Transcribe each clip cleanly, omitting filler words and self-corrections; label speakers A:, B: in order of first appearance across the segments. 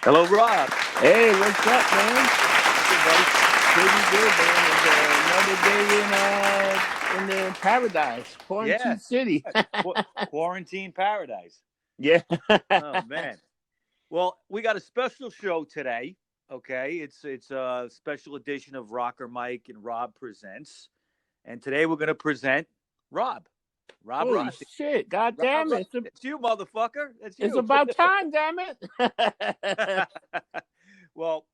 A: Hello, Rob.
B: Hey, what's up, man?
A: Good, buddy.
B: Pretty good, man. Another day in paradise,
A: Yeah,
B: quarantine city.
A: quarantine paradise.
B: Yeah.
A: Oh man. Well, we got a special show today. Okay, it's a special edition of Rocker Mike and Rob presents, and today we're going to present Rob, Rob
B: Holy
A: Rossi.
B: shit! God
A: Rob,
B: damn it!
A: it's you, motherfucker. It's
B: It's
A: you.
B: about time, damn it.
A: Well,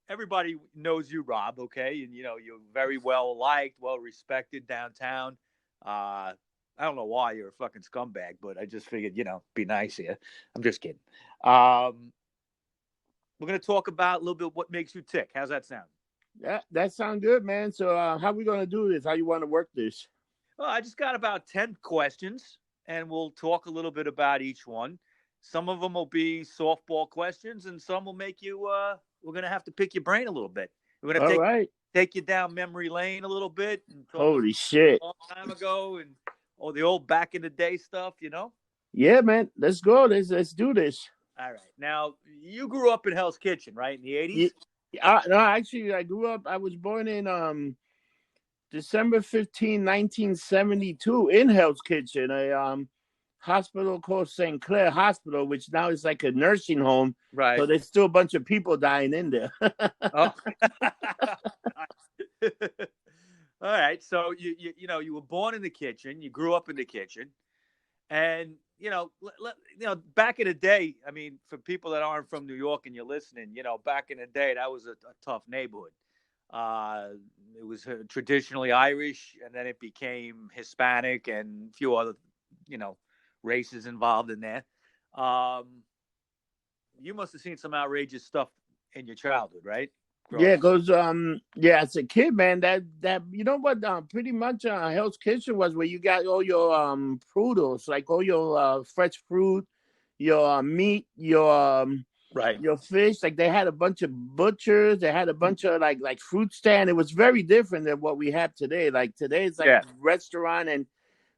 A: everybody knows you, Rob. Okay, and you're very well liked, well respected downtown. Uh, I don't know why you're a fucking scumbag, but I just figured, be nice here. I'm just kidding. Um, we're gonna talk about a little bit what makes you tick. How's that sound?
B: That sounds good, man. So, how we gonna do this? How you want to work this?
A: Well, I just got about 10 questions, and we'll talk a little bit about each one. Some of them will be softball questions, and some will make you. We're gonna have to pick your brain a little bit. We're gonna
B: All right.
A: take you down memory lane a little bit and talk about
B: Holy shit!
A: a long time ago and the old back in the day stuff.
B: Yeah, man. Let's go. Let's do this.
A: All right. Now, you grew up in Hell's Kitchen, right? In the
B: Yeah.
A: 80s?
B: No, actually, I grew up. I was born in December 15, 1972, in Hell's Kitchen, a hospital called St. Clair Hospital, which now is like a nursing home.
A: Right.
B: So there's still a bunch of people dying in there.
A: Oh. All right. So you were born in the kitchen, you grew up in the kitchen, and back in the day, I mean, for people that aren't from New York and you're listening, back in the day, that was a tough neighborhood. Uh, it was traditionally Irish, and then it became Hispanic and a few other, races involved in there. Um, you must have seen some outrageous stuff in your childhood, right? Growing
B: Yeah,
A: up.
B: because as a kid, man, that you know what, pretty much Hell's Kitchen was where you got all your produce, like all your fresh fruit, your meat,
A: Right.
B: your fish. Like they had a bunch of butchers, they had a bunch of like fruit stand. It was very different than what we have today. Like today it's like
A: Yeah.
B: restaurant and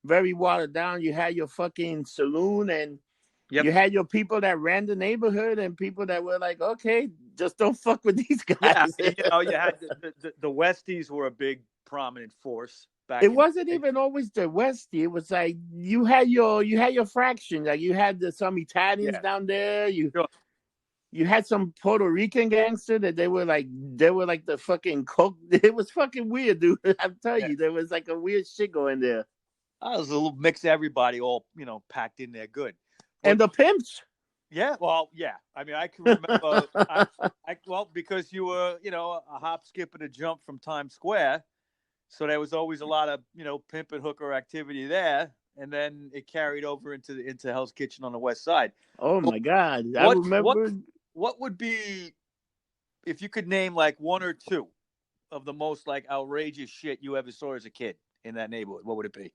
B: very watered down. You had your fucking saloon, and
A: Yep.
B: you had your people that ran the neighborhood and people that were like, okay, just don't fuck with these
A: Yeah.
B: guys.
A: You had the Westies were a big prominent force
B: It
A: back in
B: wasn't
A: the day.
B: even always the Westie. It was like you had your fraction. Like you had some Italians
A: Yeah.
B: down there. You
A: Sure.
B: you had some Puerto Rican gangster that they were like the fucking coke. It was fucking weird, dude. I'm telling
A: Yeah.
B: you, there was like a weird shit going there.
A: I was a little mix of everybody all, packed in there good.
B: And
A: But
B: the pimps.
A: yeah, well, yeah. I mean, I can remember well, because you were, a hop, skip, and a jump from Times Square. So there was always a lot of, pimp and hooker activity there. And then it carried over into Hell's Kitchen on the west side.
B: Oh
A: But
B: my god, I
A: what what
B: remember.
A: what would be, if you could name like one or two of the most like outrageous shit you ever saw as a kid in that neighborhood? What would it be?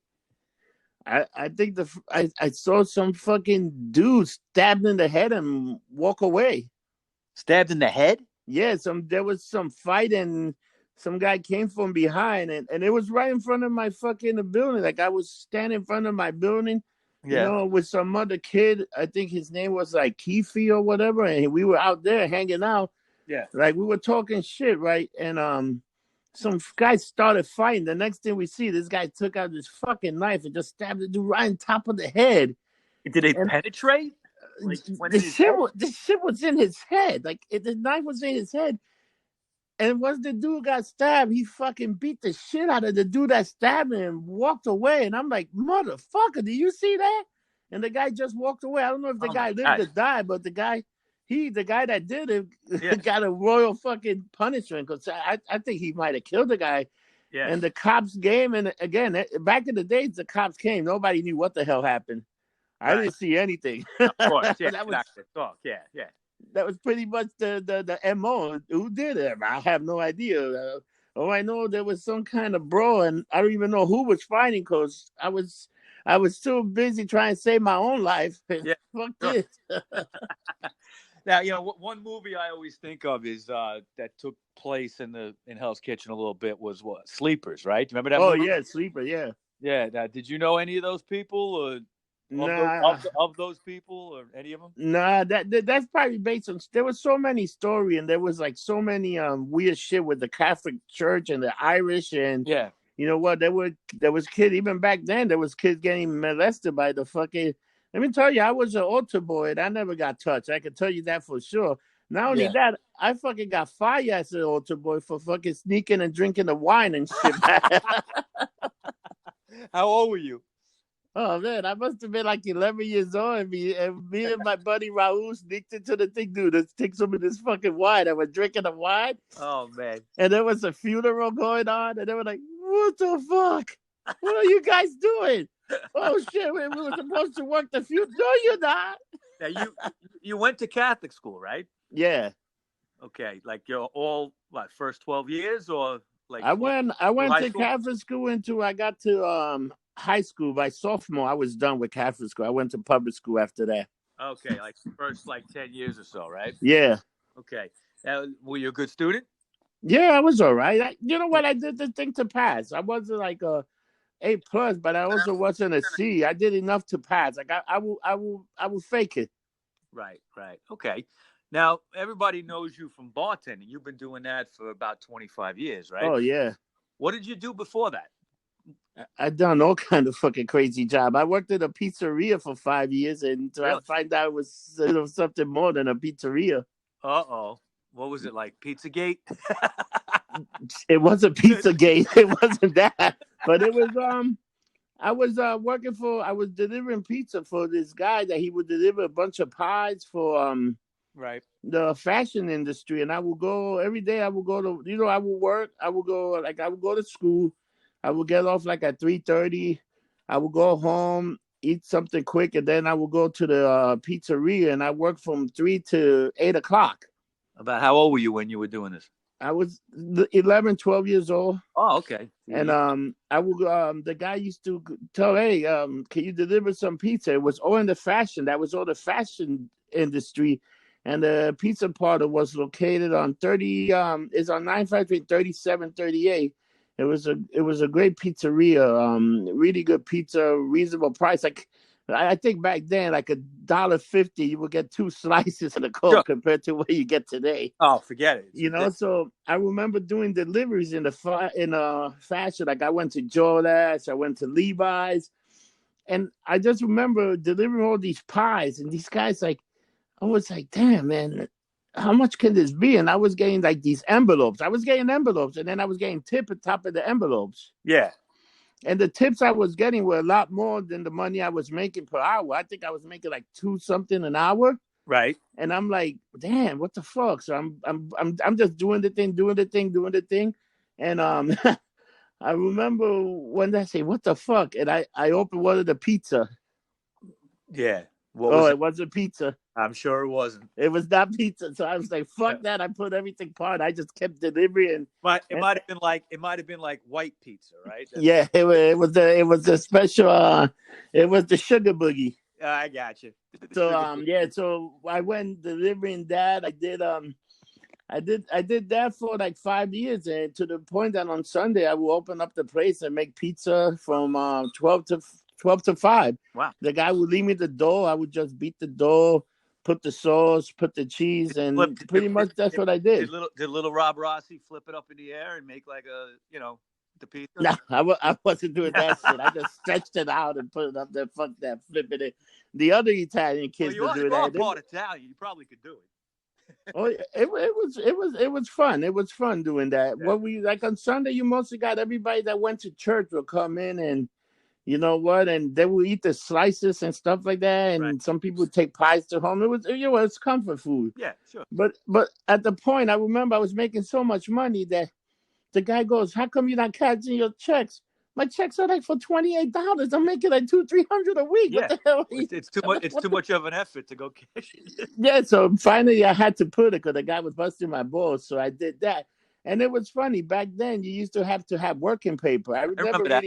B: I think I saw some fucking dude stabbed in the head and walk away.
A: Stabbed in the head?
B: Yeah, there was some fight and some guy came from behind and it was right in front of my fucking building. Like I was standing in front of my building,
A: Yeah.
B: with some other kid. I think his name was like Keefe or whatever, and we were out there hanging out.
A: Yeah.
B: Like we were talking shit, right? And some guy started fighting. The next thing we see, this guy took out this fucking knife and just stabbed the dude right on top of the head.
A: Did it
B: And
A: penetrate? Like went in his head?
B: the shit was in his head. Like the knife was in his head. And once the dude got stabbed, he fucking beat the shit out of the dude that stabbed him and walked away. And I'm like, motherfucker, do you see that? And the guy just walked away. I don't know if the
A: Oh
B: guy
A: my
B: lived
A: God.
B: or died, but the guy that did it
A: Yeah.
B: got a royal fucking punishment because I think he might have killed the guy.
A: Yeah.
B: And the cops came, and again, back in the days, the cops came. Nobody knew what the hell happened. I
A: Right.
B: didn't see anything.
A: Of course. Yeah.
B: that was
A: Not the talk. Yeah. Yeah.
B: that was pretty much the MO. Who did it? I have no idea. I know there was some kind of brawl, and I don't even know who was fighting because I was so busy trying to save my own life.
A: Yeah.
B: Fuck
A: Sure.
B: this.
A: Now, one movie I always think of is that took place in Hell's Kitchen a little bit was what? Sleepers, right? Do you remember that
B: Oh
A: movie?
B: yeah, Sleeper. Yeah.
A: Yeah. Now, did you know any of those people? Or...
B: Nah,
A: Of those people or any of them?
B: nah. That's probably based on. There was so many story, and there was like so many weird shit with the Catholic Church and the Irish, and
A: Yeah.
B: you know what? There was kids even back then. There was kids getting molested by the fucking. Let me tell you, I was an altar boy, and I never got touched. I can tell you that for sure. Not only
A: Yeah.
B: that, I fucking got fired as an altar boy for fucking sneaking and drinking the wine and shit.
A: How old were you?
B: Oh man, I must have been like 11 years old, and me and my buddy Raul sneaked into the thing, dude. Let's take some of this fucking wine. And we're drinking the wine,
A: Oh man.
B: and there was a funeral going on, and they were like, "What the fuck? What are you guys doing? Oh shit, we were supposed to work the funeral. No, you're not."
A: Now you went to Catholic school, right?
B: Yeah,
A: Okay, like you're all what first 12 years or like
B: I went. I
A: through
B: went
A: high
B: to
A: school?
B: Catholic school until I got to high school. By sophomore, I was done with Catholic school. I went to public school after that.
A: Okay, like first like 10 years or so, right?
B: Yeah.
A: Okay. Now, were you a good student?
B: Yeah, I was all right. You know what? I did the thing to pass. I wasn't like A+, but I also wasn't a C. I did enough to pass. Like I will fake it.
A: Right, right. Okay. Now, everybody knows you from bartending. You've been doing that for about 25 years, right?
B: Oh yeah,
A: What did you do before that?
B: I done all kind of fucking crazy job. I worked at a pizzeria for 5 years, and so I
A: Really?
B: find out it was something more than a pizzeria.
A: Uh-oh. What was it like? Pizzagate?
B: It was a pizza gate. It wasn't that, but it was I was I was delivering pizza for this guy that he would deliver a bunch of pies for
A: Right.
B: the fashion industry, and I would go every day. I would go to I would work. I would go to school. I would get off like at 3:30. I would go home, eat something quick, and then I would go to the pizzeria, and I worked from 3 to 8 o'clock.
A: About how old were you when you were doing this?
B: I was 11, 12 years old.
A: Oh, okay.
B: And I would the guy used to tell, hey, can you deliver some pizza? It was all in the fashion. That was all the fashion industry, and the pizza parlor was located on 30. Is on 953-3738. It was a great pizzeria. Really good pizza, reasonable price. Like I think back then, like $1.50, you would get 2 slices of the Coke
A: Sure.
B: compared to what you get today.
A: Oh, forget it.
B: So I remember doing deliveries in fashion. Like I went to Jordache, I went to Levi's, and I just remember delivering all these pies. And these guys, like, I was like, damn, man, how much can this be? And I was getting like these envelopes. I was getting envelopes, and then I was getting tip on top of the envelopes.
A: Yeah.
B: And the tips I was getting were a lot more than the money I was making per hour. I think I was making like 2 something an hour.
A: Right.
B: And I'm like, damn, what the fuck? So I'm just doing the thing. And I remember one day I say, what the fuck? And I opened one of the pizza.
A: Yeah. What was
B: it wasn't pizza.
A: I'm sure it wasn't.
B: It was not pizza. So I was like, fuck that. I put everything part. I just kept delivering.
A: But it might have been like white pizza, right?
B: Yeah, it was the special it was the sugar boogie.
A: I got you.
B: So so I went delivering that. I did that for like 5 years, and to the point that on Sunday I will open up the place and make pizza from 12 to 5.
A: Wow.
B: The guy would leave me the dough. I would just beat the dough, put the sauce, put the cheese, and pretty much that's what I did.
A: Did little Rob Rossi flip it up in the air and make like the pizza?
B: No, I wasn't doing that shit. I just stretched it out and put it up there. Fuck that, flipping it. The other Italian kids were doing that.
A: You are part Italian. You probably could do it.
B: Oh, it was fun. It was fun doing that.
A: Yeah.
B: What we like on Sunday, you mostly got everybody that went to church will come in, and you know what, and they will eat the slices and stuff like that. And
A: right.
B: Some people would take pies to home. It was it's comfort food.
A: Yeah, sure.
B: But at the point, I remember I was making so much money that the guy goes, "How come you're not cashing your checks?" My checks are like for $28. I'm making like $200-300 a week.
A: Yeah.
B: What the hell?
A: It's too much. It's too much of an effort to go cash it.
B: Yeah, so finally I had to put it because the guy was busting my balls. So I did that, and it was funny back then. You used to have working paper. I
A: remember that.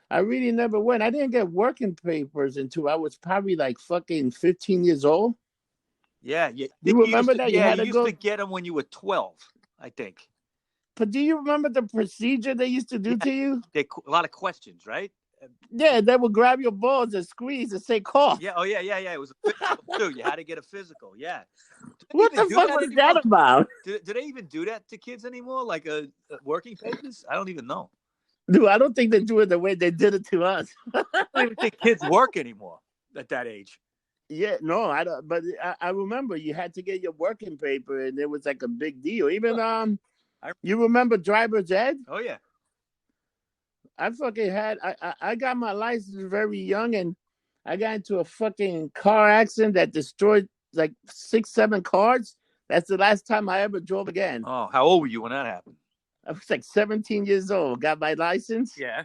B: I really never went. I didn't get working papers until I was probably like fucking 15 years old.
A: Yeah,
B: You remember that?
A: Yeah, you used to get them when you were 12, I think.
B: But do you remember the procedure they used to do to you?
A: A lot of questions, right?
B: Yeah, they would grab your balls and squeeze and say cough.
A: Yeah. Oh yeah. Yeah. Yeah. It was a physical too. You had to get a physical. Yeah. Do they
B: What
A: even
B: the
A: do
B: fuck
A: that
B: was
A: anymore?
B: that about?
A: Do they even do that to kids anymore? Like a working papers? I don't even know.
B: Dude, I don't think they do it the way they did it to us.
A: I don't even think kids work anymore at that age.
B: Yeah, no, I don't. But I remember you had to get your working paper, and it was like a big deal. Even you remember driver's ed?
A: Oh yeah.
B: I fucking had. I got my license very young, and I got into a fucking car accident that destroyed like 6, 7 cars. That's the last time I ever drove again.
A: Oh, how old were you when that happened?
B: I was like 17 years old. Got my license.
A: Yeah.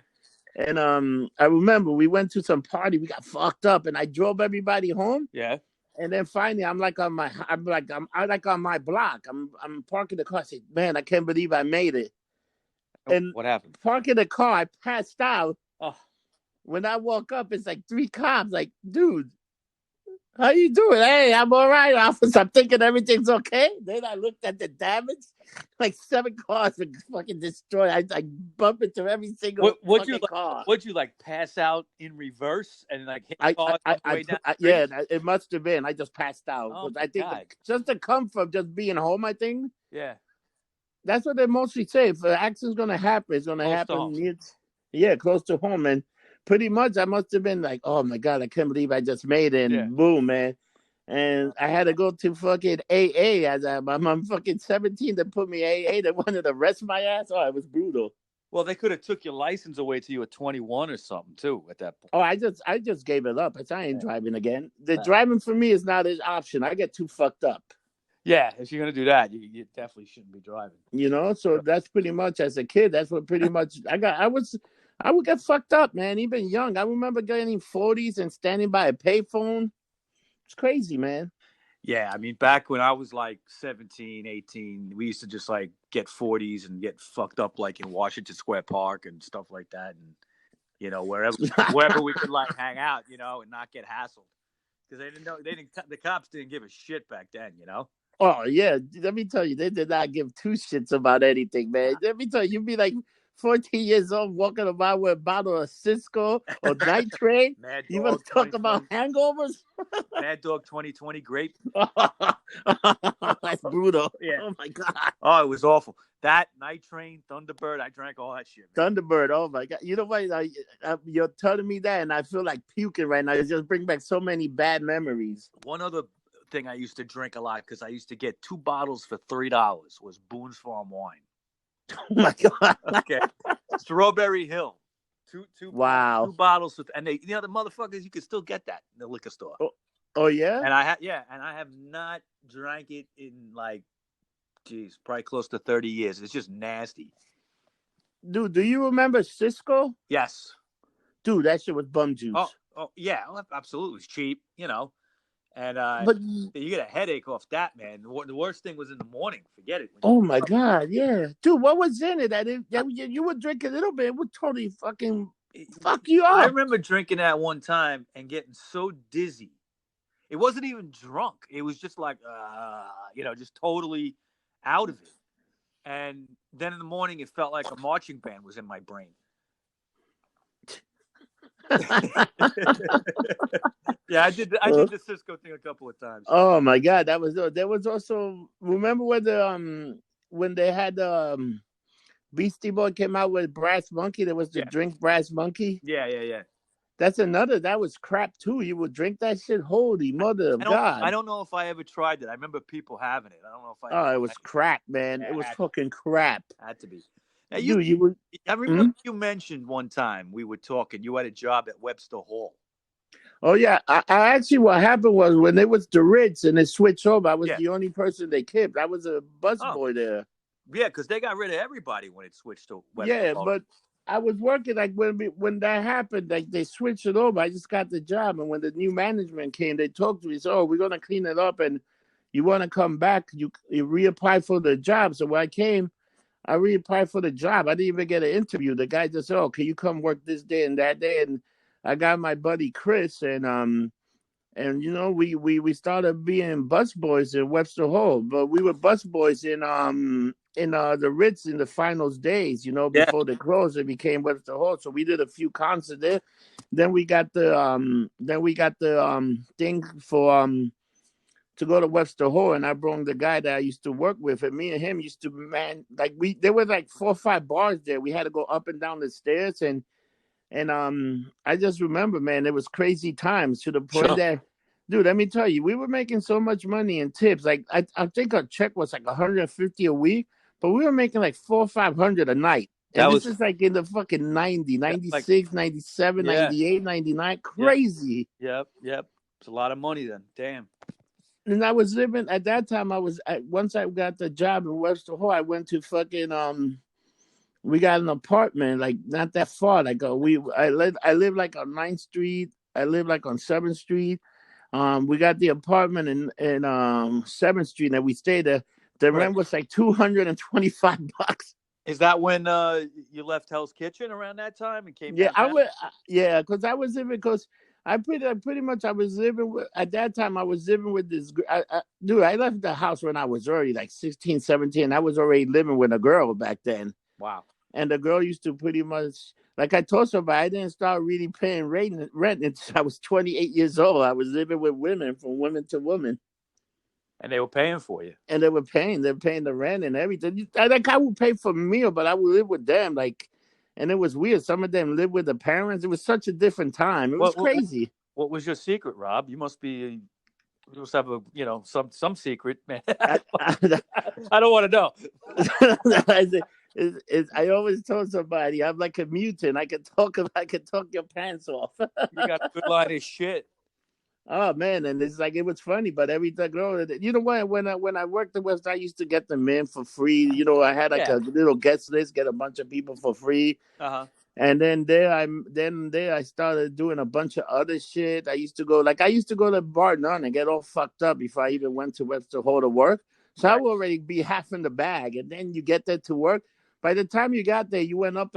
B: And I remember we went to some party. We got fucked up, and I drove everybody home.
A: Yeah.
B: And then finally, I'm like on my block. I'm parking the car. I said, "Man, I can't believe I made it." And
A: What happened?
B: parking the car, I passed out.
A: Oh.
B: When I woke up, it's like 3 cops. Like, dude, how you doing? Hey, I'm all right, officer. I'm thinking everything's okay. Then I looked at the damage. Like 7 cars were fucking destroyed. I bumped into every single fucking car.
A: Would you like pass out in reverse and like hit cars on the way down?
B: Yeah, it must have been. I just passed out.
A: Oh,
B: I think just the comfort of just being home, I think.
A: Yeah.
B: That's what they mostly say. If an accident's going to happen, it's going to happen. Close to home. And pretty much I must have been like, oh my God, I can't believe I just made it. And boom, man. And I had to go to fucking AA as I'm fucking 17 to put me AA. They wanted to arrest my ass. Oh, it was brutal.
A: Well, they could have took your license away to you at 21 or something too at that point.
B: Oh, I just gave it up. I ain't driving again. The driving for me is not an option. I get too fucked up.
A: Yeah, if you're gonna do that, you definitely shouldn't be driving.
B: You know, so that's pretty much as a kid. That's what pretty much I would get fucked up, man. Even young, I remember getting 40s and standing by a payphone. It's crazy, man.
A: Yeah, I mean, back when I was like 17, 18, we used to just like get 40s and get fucked up like in Washington Square Park and stuff like that, and you know wherever we could like hang out, you know, and not get hassled because the cops didn't give a shit back then, you know.
B: Oh yeah, let me tell you, they did not give 2 shits about anything, man. Let me tell you, you'd be like 14 years old walking about with a bottle of Cisco or nitrate. You want to talk about hangovers?
A: Mad Dog 2020 grape.
B: That's brutal.
A: Yeah.
B: Oh my God.
A: Oh, it was awful. That Night Train, Thunderbird, I drank all that shit,
B: man. Thunderbird, oh my God. You know what? You're telling me that, and I feel like puking right now. It just brings back so many bad memories.
A: One other thing I used to drink a lot because I used to get 2 bottles for $3 was Boone's Farm wine.
B: Oh my God.
A: Okay. Strawberry Hill.
B: Wow.
A: 2 bottles with, and they, you know, the motherfuckers, you can still get that in the liquor store.
B: Oh yeah?
A: And I have not drank it in like, geez, probably close to 30 years. It's just nasty.
B: Dude, do you remember Cisco?
A: Yes.
B: Dude, that shit was bum juice.
A: Oh yeah, absolutely. It was cheap, you know. And
B: but
A: you get a headache off that, man. The worst thing was in the morning. Forget it.
B: Oh my God, yeah, dude. What was in it? That you would drink a little bit, it would totally fucking fuck you up.
A: I remember drinking that one time and getting so dizzy. It wasn't even drunk. It was just like, you know, just totally out of it. And then in the morning, it felt like a marching band was in my brain. Yeah, I did the Cisco thing a couple of times.
B: Oh my God, there was also, remember when they had Beastie Boy came out with Brass Monkey? There was the drink Brass Monkey.
A: Yeah.
B: That's that was crap too. You would drink that shit. Holy mother of God!
A: I don't know if I ever tried it. I remember people having it. I don't know if
B: I. Oh, it was crap, man. It was fucking crap.
A: Had to be.
B: Now, you would.
A: I remember you mentioned one time we were talking. You had a job at Webster Hall.
B: Oh yeah, I actually what happened was when it was the Ritz and it switched over, I was the only person they kept. I was a busboy there.
A: Yeah, because they got rid of everybody when it switched to Webster.
B: Yeah, but I was working like when that happened, like they switched it over. I just got the job, and when the new management came, they talked to me. So, we're gonna clean it up, and you want to come back? You reapply for the job. So when I came, I reapplied for the job. I didn't even get an interview. The guy just said, "Oh, can you come work this day and that day?" And I got my buddy Chris, and you know we started being busboys in Webster Hall, but we were busboys the Ritz in the finals days,
A: Yeah.
B: before they closed. It became Webster Hall. So we did a few concerts there. Then we got the thing for to go to Webster Hall, and I brought the guy that I used to work with, and me and him used to, man, like there were like 4 or 5 bars there. We had to go up and down the stairs, and I just remember, man, it was crazy times to the point
A: Sure.
B: that, dude, let me tell you, we were making so much money in tips. Like I think our check was like 150 a week, but we were making like 400 or 500 a night.
A: That
B: And this
A: was
B: is like in the fucking 90,
A: like
B: 96, 97,
A: yeah.
B: 98, 99.
A: Yep.
B: Crazy.
A: Yep. It's a lot of money then. Damn.
B: And I was living at that time. Once I got the job in Webster Hall, I went to fucking we got an apartment like not that far. Like I live like on 9th Street. I live like on 7th Street. We got the apartment in 7th Street, and we stayed there. The
A: Right.
B: rent was like $225.
A: Is that when you left Hell's Kitchen around that time and came
B: Yeah,
A: downtown?
B: because I was living because I pretty much I was living with at that time I was living with this dude. I left the house when I was already like 16, 17. I was already living with a girl back then.
A: Wow.
B: And the girl used to pretty much, like I told somebody, I didn't start really paying rent until I was 28 years old. I was living with women, from woman to woman.
A: And they were paying for you.
B: And they're paying the rent and everything. Like I would pay for a meal, but I would live with them. Like, and it was weird. Some of them lived with the parents. It was such a different time. It was crazy.
A: What was your secret, Rob? You must have a some secret, man.
B: I
A: don't want to know.
B: I always told somebody I'm like a mutant. I can talk your pants off.
A: You got a good line of shit.
B: Oh man, and it's like it was funny, but every girl, you know what? When I worked at West, I used to get them in for free. I had like a little guest list, get a bunch of people for free. And then there I started doing a bunch of other shit. I used to go to Bar None and get all fucked up before I even went to Webster Hall to work. So I would already be half in the bag, and then you get there to work. By the time you got there, you went up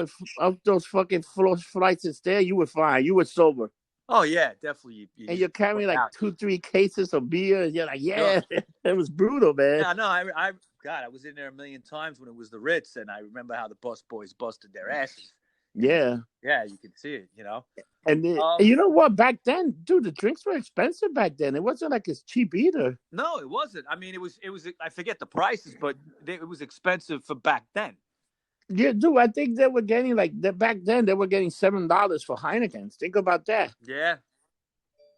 B: those fucking flights of stairs. You were fine. You were sober.
A: Oh yeah, definitely.
B: And you're carrying like 2-3 cases of beer, and you're like, yeah, sure. It was brutal, man.
A: Yeah, no, I was in there a million times when it was the Ritz, and I remember how the bus boys busted their asses.
B: Yeah,
A: you can see it,
B: And you know what? Back then, dude, the drinks were expensive back then. It wasn't like it's cheap either.
A: No, it wasn't. I mean, it was. I forget the prices, but it was expensive for back then.
B: Yeah, dude, I think they were getting back then. They were getting $7 for Heinekens. Think about that.
A: Yeah,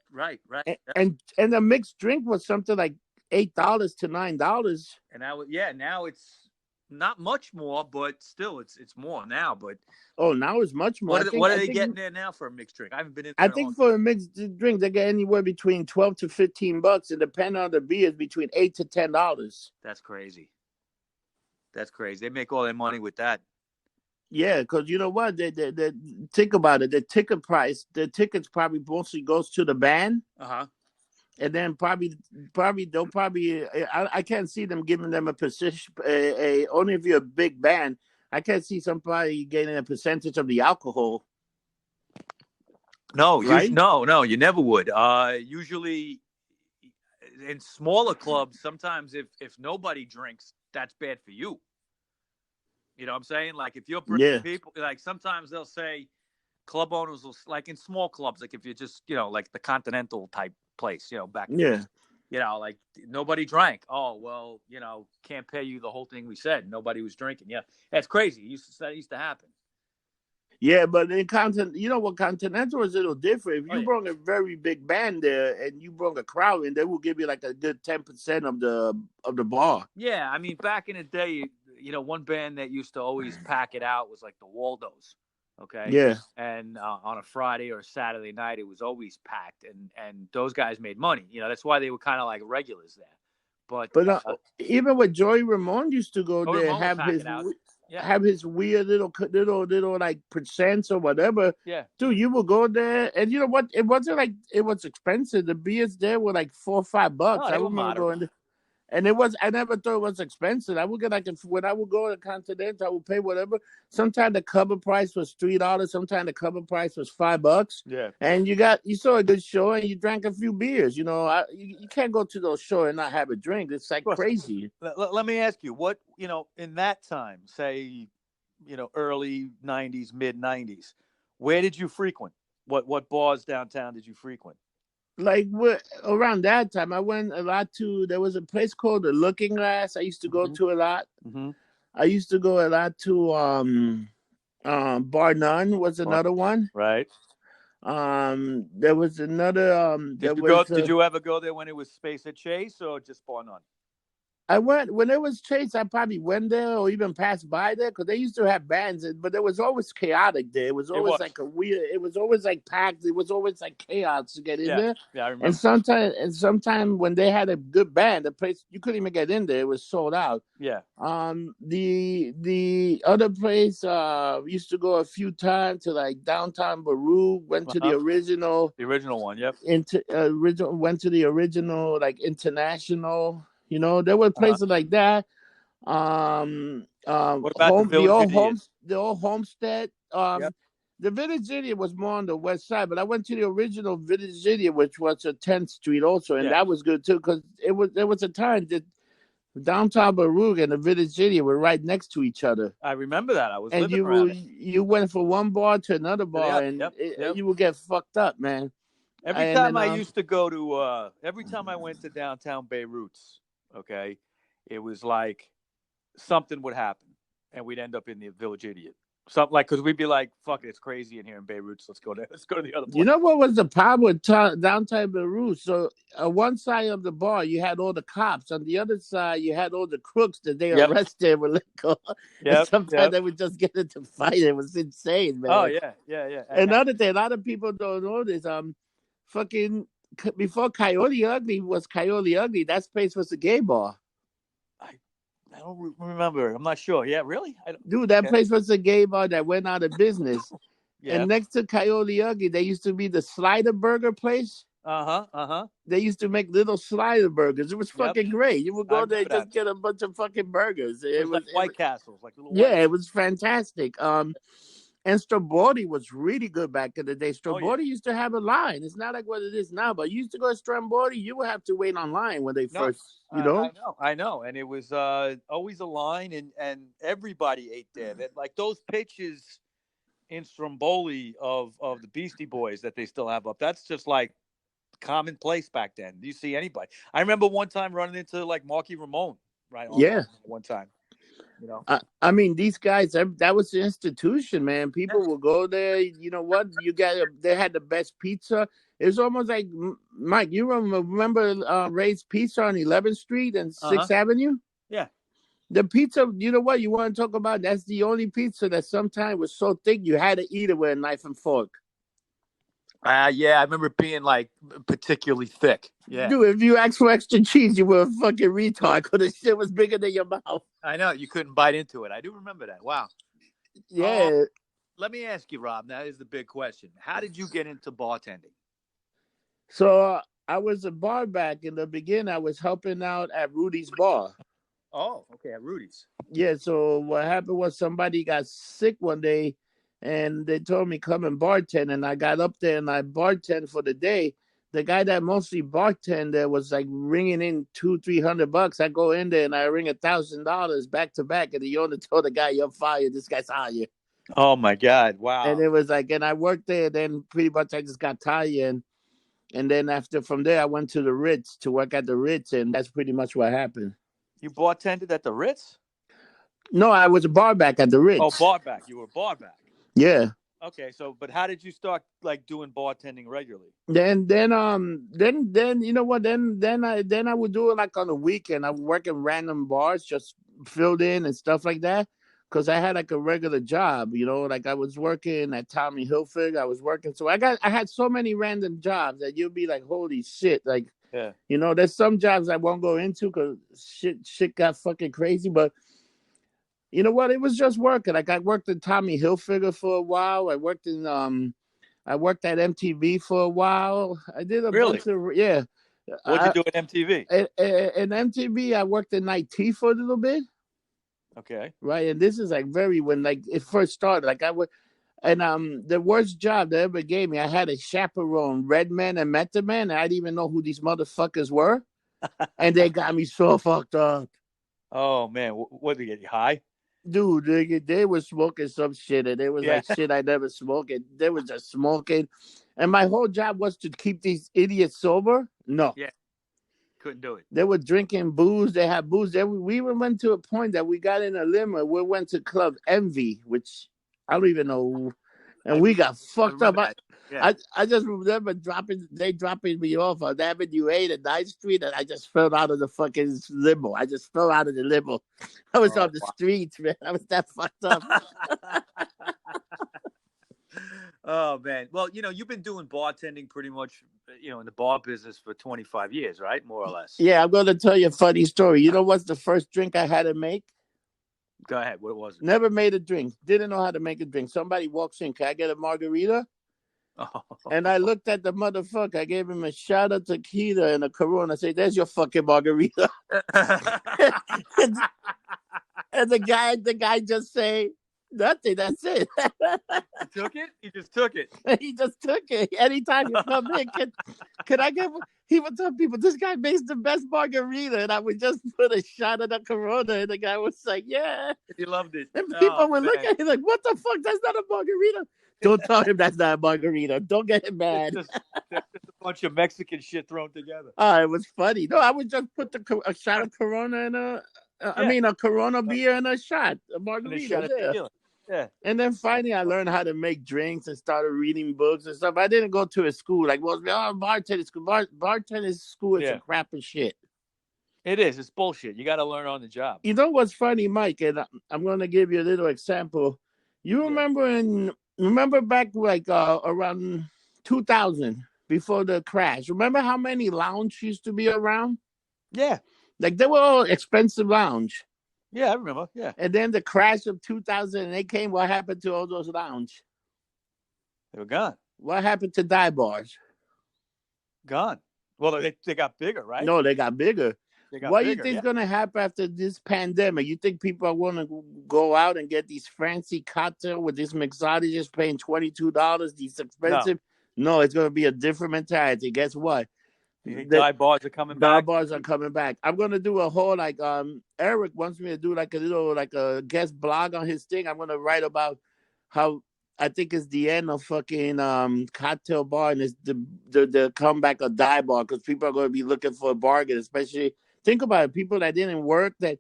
A: right.
B: And the mixed drink was something like $8 to $9.
A: And now it's not much more, but still, it's more now. But
B: now it's much more.
A: What are they getting there now for a mixed drink? I haven't been in there.
B: I think for a mixed drink, they get anywhere between $12 to $15, and depending on the beers, between $8 to $10.
A: That's crazy. They make all their money with that.
B: Yeah, because you know what? They think about it. The tickets probably mostly goes to the band. And then probably they'll I can't see them giving them a position. Only if you're a big band, I can't see somebody getting a percentage of the alcohol.
A: No,
B: right?
A: No, you never would. Usually, in smaller clubs, sometimes if nobody drinks, that's bad for you. You know what I'm saying? Like if you're bringing people, like sometimes they'll say, club owners will, like in small clubs, like if you're just, like the Continental type place, back then, like nobody drank. Oh, well, can't pay you the whole thing we said. Nobody was drinking. Yeah, that's crazy. That used to happen.
B: Yeah, but in Continental was a little different. If you brought a very big band there and you brought a crowd in, they will give you like a good 10% of the bar.
A: Yeah, I mean, back in the day, one band that used to always pack it out was like the Waldos. Okay.
B: Yeah.
A: And on a Friday or a Saturday night, it was always packed, and those guys made money. That's why they were kind of like regulars there. But
B: even with Joey Ramone used to go there, have his weird little like percents or whatever.
A: Yeah.
B: Dude, you will go there, and you know what? It wasn't like it was expensive. The beers there were like $4 or $5. I remember going there. And I never thought it was expensive. I would get when I would go to Continental, I would pay whatever. Sometimes the cover price was $3. Sometimes the cover price was $5.
A: Yeah.
B: And you saw a good show and you drank a few beers. You can't go to those shows and not have a drink. It's like crazy.
A: Let me ask you, what, in that time, say, early 90s, mid 90s, where did you frequent? What bars downtown did you frequent?
B: Like around that time, I went a lot to. There was a place called the Looking Glass. I used to go to a lot.
A: Mm-hmm.
B: I used to go a lot to Bar None was another one.
A: Right.
B: There was another.
A: Did you ever go there when it was Space at Chase or just Bar None?
B: I went when it was Chase. I probably went there or even passed by there because they used to have bands, but it was always chaotic there. It was always like a weird. It was always like packed. It was always like chaos to get in there.
A: Yeah, I remember.
B: And sometimes when they had a good band, the place you couldn't even get in there. It was sold out.
A: Yeah.
B: The other place used to go a few times to like downtown Baru. Went to the original.
A: The original one. Yep.
B: Went to the original like International. There were places like that.
A: What about
B: the old Homestead?
A: Yep.
B: The Village Idiot was more on the west side, but I went to the original Village Idiot, which was at 10th Street also, and that was good too because there was a time that downtown Baruch and the Village Idiot were right next to each other.
A: I remember that. I was
B: and
A: living around it.
B: You went from one bar to another bar, and you would get fucked up, man.
A: Every time I went to downtown Beirut's, okay, it was like something would happen and we'd end up in the Village Idiot. Something like, because we'd be like, fuck it, it's crazy in here in Beirut, so let's go to the other place.
B: You know what was the problem with downtown Beirut? So on one side of the bar you had all the cops, on the other side you had all the crooks that they arrested with liquor. Sometimes they would just get into fight. It was insane, man.
A: Oh yeah.
B: Another thing, a lot of people don't know this. Fucking before Coyote Ugly was Coyote Ugly, that place was a gay bar.
A: I don't remember. I'm not sure. Yeah, really?
B: Dude, that place was a gay bar that went out of business. And next to Coyote Ugly, there used to be the Slider Burger place. They used to make little Slider burgers. It was fucking great. You would go there and just get a bunch of fucking burgers.
A: It was like White Castles, like little.
B: It was fantastic. And Stromboli was really good back in the day. Stromboli used to have a line. It's not like what it is now, but you used to go to Stromboli, you would have to wait online when they first,
A: I know. And it was always a line, and everybody ate there. Like those pitches in Stromboli of the Beastie Boys that they still have up, that's just like commonplace back then. Do you see anybody? I remember one time running into like Marky Ramone, right? One time.
B: I mean, these guys, that was the institution, man. People will go there. You know what? They had the best pizza. It was almost like, Mike, you remember Ray's Pizza on 11th Street and 6th Avenue?
A: Yeah.
B: The pizza, you know what you want to talk about? That's the only pizza that sometimes was so thick you had to eat it with a knife and fork.
A: Yeah, I remember it being like particularly thick. Yeah.
B: Dude, if you asked for extra cheese, you were a fucking retard because the shit was bigger than your mouth.
A: I know. You couldn't bite into it. I do remember that. Wow.
B: Yeah.
A: Let me ask you, Rob, that is the big question. How did you get into bartending?
B: So I was a bar back in the beginning. I was helping out at Rudy's Bar.
A: Oh, okay, at Rudy's.
B: Yeah, so what happened was somebody got sick one day, and they told me come and bartend, and I got up there and I bartend for the day. The guy that mostly bartend there was like ringing in $200-300. I go in there and I ring $1,000 back to back, and the owner told the guy, "You're fired. This guy's hired."
A: Oh my God! Wow.
B: And it was like, and I worked there. Then pretty much I just got tired, and then from there I went to the Ritz to work at the Ritz, and that's pretty much what happened.
A: You bartended at the Ritz?
B: No, I was a bar back at the Ritz.
A: Oh, bar back. You were bar back.
B: Yeah.
A: Okay, but how did you start like doing bartending regularly?
B: Then you know what? Then I would do it like on the weekend. I would work in random bars, just filled in and stuff like that, because I had like a regular job. Like I was working at Tommy Hilfiger. I was working, so I had so many random jobs that you'll be like, holy shit! Like,
A: yeah,
B: there's some jobs I won't go into because shit got fucking crazy, but. You know what? It was just working. Like I worked in Tommy Hilfiger for a while. I worked at MTV for a while. I did a bunch of
A: What'd you do at MTV?
B: In MTV, I worked in IT for a little bit.
A: Okay.
B: Right, and this is like when like it first started. Like I would, and the worst job they ever gave me, I had a chaperone, Redman and Method Man. And I didn't even know who these motherfuckers were, and they got me so fucked up.
A: Oh man, what did you get? You high?
B: Dude, they were smoking some shit, and it was
A: Yeah.
B: like shit I never smoked. And they was just smoking, and my whole job was to keep these idiots sober. No,
A: Yeah. Couldn't do it.
B: they were drinking booze. They had booze. We even went to a point that we got in a limo. We went to Club Envy, which I don't even know, and we got
A: I
B: fucked up.
A: remember that. Yeah.
B: I just remember dropping me off on Avenue 8 and 9th Street, and I just fell out of the fucking limo. I just fell out of the limo. I was on the streets, man. I was that fucked up.
A: Oh man. Well, you've been doing bartending pretty much, in the bar business for 25 years, right? More or less.
B: Yeah, I'm going to tell you a funny story. You know what's the first drink I had to make?
A: Go ahead. What was it?
B: Never made a drink. Didn't know how to make a drink. Somebody walks in. Can I get a margarita?
A: Oh.
B: And I looked at the motherfucker. I gave him a shot of tequila and a Corona. I said, "There's your fucking margarita." and the guy just say nothing. That's it.
A: You took it? He just took it.
B: He just took it. Anytime you come in, can I get? He would tell people, "This guy makes the best margarita," and I would just put a shot of the Corona, and the guy was like, "Yeah."
A: He loved it.
B: And people would look at him like, "What the fuck? That's not a margarita." Don't tell him that's not a margarita. Don't get him mad.
A: It's just a bunch of Mexican shit thrown together.
B: It was funny. No, I would just put a shot of Corona in a Corona beer and a shot, a margarita.
A: Yeah.
B: And then finally, I learned how to make drinks and started reading books and stuff. I didn't go to a school like bartending school. Bartending school is a crap of shit.
A: It is. It's bullshit. You got to learn on the job.
B: You know what's funny, Mike? And I'm going to give you a little example. You remember back like around 2000 before the crash. Remember how many lounges used to be around?
A: Yeah.
B: Like they were all expensive lounge.
A: Yeah, I remember. Yeah.
B: And then the crash of 2008 came. What happened to all those lounge?
A: They were gone.
B: What happened to dive bars?
A: Gone. Well, they got bigger, right?
B: No, they got bigger. What do you think is going to happen after this pandemic? You think people are going to go out and get these fancy cocktails with these mixologists paying $22, these expensive? No, it's going to be a different mentality. Guess what?
A: You think dive bars are coming back?
B: Dive bars are coming back. I'm going to do a whole, Eric wants me to do a guest blog on his thing. I'm going to write about how I think it's the end of fucking cocktail bar and it's the comeback of dive bar because people are going to be looking for a bargain, especially. Think about it. People that didn't work, that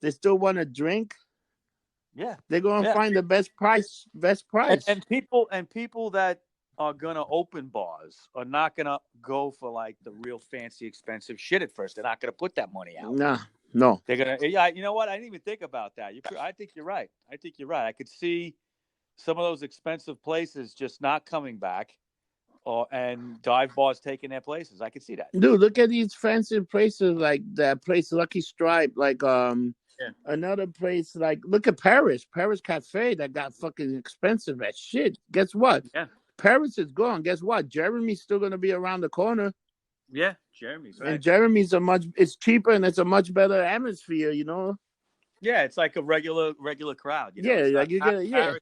B: they still want to drink.
A: Yeah,
B: they're going to find the best price.
A: And people that are going to open bars are not going to go for like the real fancy, expensive shit at first. They're not going to put that money out.
B: No.
A: They're going to. Yeah, you know what? I didn't even think about that. I think you're right. I could see some of those expensive places just not coming back. And dive bars taking their places. I could see that.
B: Dude, look at these fancy places like that place Lucky Stripe, another place like look at Paris Cafe that got fucking expensive as shit. Guess what?
A: Yeah.
B: Paris is gone. Guess what? Jeremy's still gonna be around the corner.
A: Yeah, Jeremy's right.
B: And Jeremy's it's cheaper and it's a much better atmosphere, you know?
A: Yeah, it's like a regular crowd. You know?
B: Yeah, like you get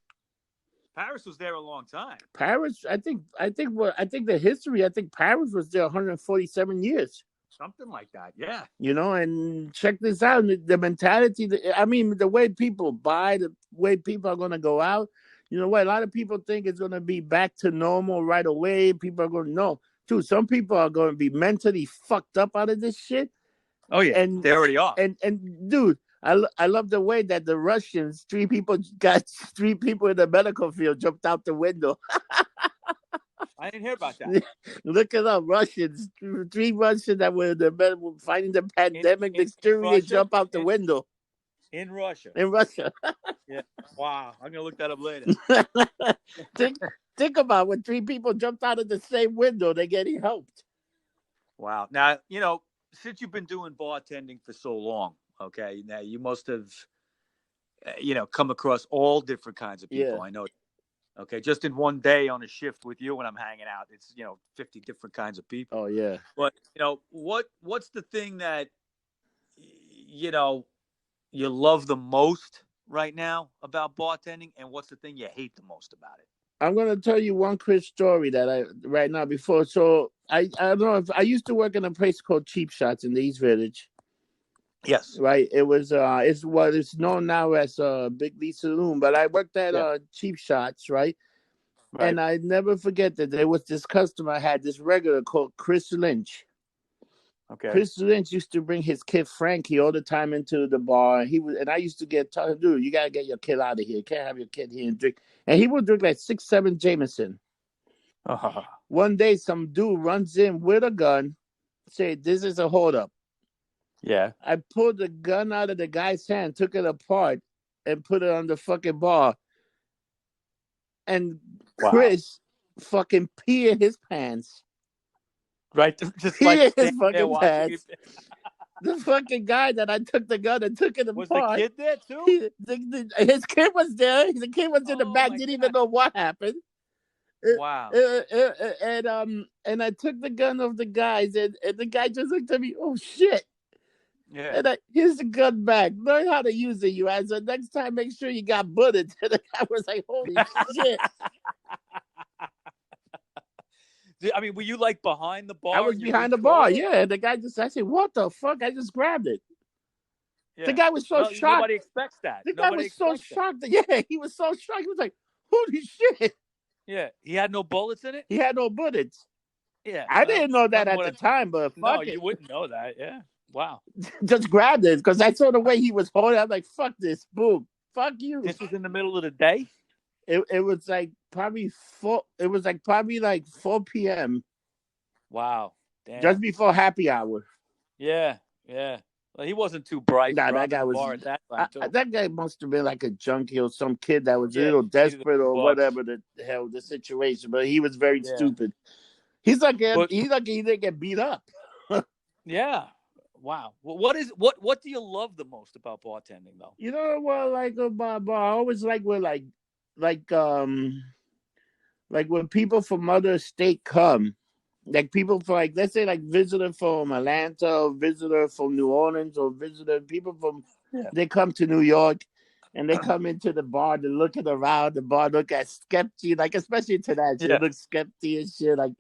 A: Paris was there a long time.
B: Paris, I think the history. I think Paris was there 147 years.
A: Something like that, yeah.
B: You know, and check this out: the mentality. The way people buy, the way people are going to go out. You know what? A lot of people think it's going to be back to normal right away. People are going to know. Dude, some people are going to be mentally fucked up out of this shit.
A: Oh yeah, and they already are.
B: And dude. I love the way that the Russians, three people in the medical field jumped out the window.
A: I didn't hear about that.
B: Look at them, Russians. 3 Russians that were fighting the pandemic. They jump out the window.
A: In Russia.
B: Yeah.
A: Wow. I'm gonna look that up later.
B: Think about when 3 people jumped out of the same window, they're getting helped.
A: Wow. Now, since you've been doing bartending for so long. Okay, now you must have, come across all different kinds of people.
B: Yeah.
A: I know Okay, just in one day on a shift with you when I'm hanging out, it's 50 different kinds of people.
B: Oh yeah.
A: But what's the thing that you know you love the most right now about bartending, and what's the thing you hate the most about it?
B: I'm gonna tell you one quick story that I right now before. So I don't know if I used to work in a place called Cheap Shots in the East Village.
A: Yes.
B: Right. It was it's what it's known now as Big Lee Saloon, but I worked at
A: Yeah.
B: Cheap Shots, right?
A: Right.
B: And I never forget that there was this customer had this regular called Chris Lynch.
A: Okay.
B: Chris Lynch used to bring his kid Frankie all the time into the bar. And I used to tell him, dude, you gotta get your kid out of here. You can't have your kid here and drink. And he would drink like 6, 7 Jameson.
A: Uh,
B: One day, some dude runs in with a gun, say, "This is a holdup."
A: yeah.
B: I pulled the gun out of the guy's hand, took it apart, and put it on the fucking bar. And
A: Wow.
B: Chris fucking peed in his pants.
A: Right. Just like
B: Pee in his
A: standing there
B: fucking
A: watching it.
B: pants. The fucking guy that I took the gun and took it
A: Was the
B: apart.
A: kid there too?
B: His kid was there. The kid was in the
A: Oh
B: back.
A: my
B: Didn't even
A: God.
B: know what happened.
A: Wow.
B: And I took the gun off the guys, and the guy just looked at me. Oh shit!
A: Yeah.
B: And here's the gun back. Learn how to use it, you ass. So next time, make sure you got bullets. And the guy was like, "Holy shit!"
A: I mean, were you like behind the
B: I
A: bar
B: was
A: in your
B: behind
A: big
B: the bar,
A: troller?
B: yeah. And the guy I said, "What the fuck?" I just grabbed it. The
A: Yeah.
B: guy was so
A: Well,
B: shocked.
A: nobody expects that.
B: The guy
A: Nobody
B: was so
A: expects that.
B: shocked. Yeah, he was so shocked. He was like, "Holy shit!"
A: Yeah. He had no bullets in it.
B: He had no bullets.
A: Yeah.
B: I
A: Well,
B: didn't know that at
A: somewhat.
B: the time, but
A: No,
B: fuck it.
A: you wouldn't know that. Yeah. Wow.
B: Just grabbed it because I saw the way he was holding it. I'm like, fuck this, boom. Fuck you.
A: This was in the middle of the day.
B: It was like probably 4. It was like probably like 4 p.m.
A: Wow.
B: just
A: Damn.
B: before happy hour.
A: Yeah. Yeah. Well, he wasn't too bright
B: Nah, that
A: robbing
B: guy
A: the
B: was.
A: bar at that time, too.
B: That guy must have been like a junkie or some kid that was a
A: Yeah.
B: little
A: Needed a
B: desperate
A: few
B: or
A: bucks.
B: whatever the hell the situation. But he was very
A: Yeah.
B: stupid. He's like
A: But
B: he didn't get beat up.
A: yeah. Wow. Well, what do you love the most about bartending, though?
B: You know what? Like about I always like when like um like when people from other state come. Like people for like let's say like visitor from Atlanta or visitor from New Orleans or visitor people from
A: Yeah.
B: they come to New York and they come into the bar to looking around the bar look at skeptic like especially to that shit
A: Yeah.
B: look skeptic and shit like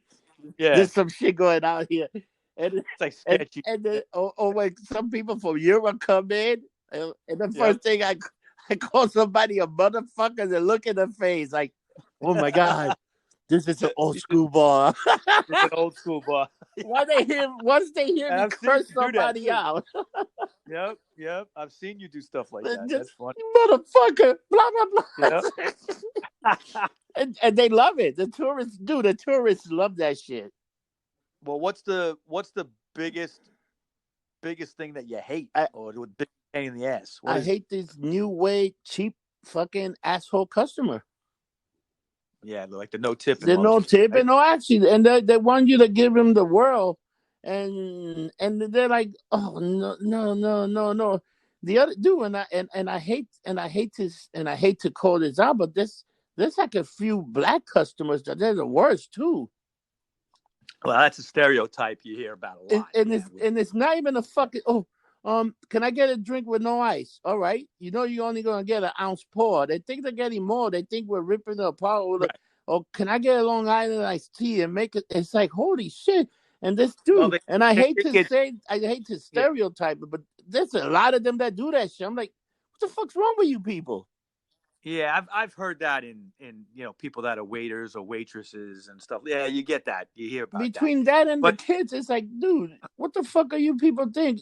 A: Yeah.
B: there's some shit going on here and
A: It's like sketchy.
B: then or when some people from Europe come in and the
A: Yep.
B: first thing I call somebody a motherfucker and look in the face like oh my god this is an old school bar.
A: It's an old school bar.
B: Once they hear
A: And
B: me
A: I've seen
B: curse
A: you do that
B: somebody
A: too.
B: out,
A: Yep. Yep. I've seen you do stuff like that.
B: just
A: That's funny.
B: motherfucker, blah blah
A: Yep.
B: blah. And they love it. The tourists love that shit.
A: Well, what's the biggest thing that you hate,
B: I,
A: or the big pain in the ass? What
B: I
A: is it?
B: hate this new way cheap fucking asshole customer.
A: Yeah, like the no tipping
B: They're no
A: motherfucker,
B: tip
A: right?
B: and no action, and they want you to give them the world, and they're like, oh no no no no no. The other dude and I hate to call this out, but there's like a few black customers that they're the worst too.
A: Well, that's a stereotype you hear about a lot. Yeah.
B: And it's not even a fucking can I get a drink with no ice? All right. You know you're only gonna get an ounce pour. They think they're getting more. They think we're ripping it apart.
A: Right.
B: Oh, can I get a Long Island iced tea and make it? It's like holy shit. And this
A: Well,
B: dude, and I hate to
A: it,
B: say, I hate to
A: yeah.
B: stereotype it, but there's a lot of them that do that shit. I'm like, what the fuck's wrong with you people?
A: Yeah, I've heard that in people that are waiters or waitresses and stuff. Yeah, you get that. You hear about that.
B: Between that and the
A: But
B: kids, it's like, dude, what the fuck are you people think?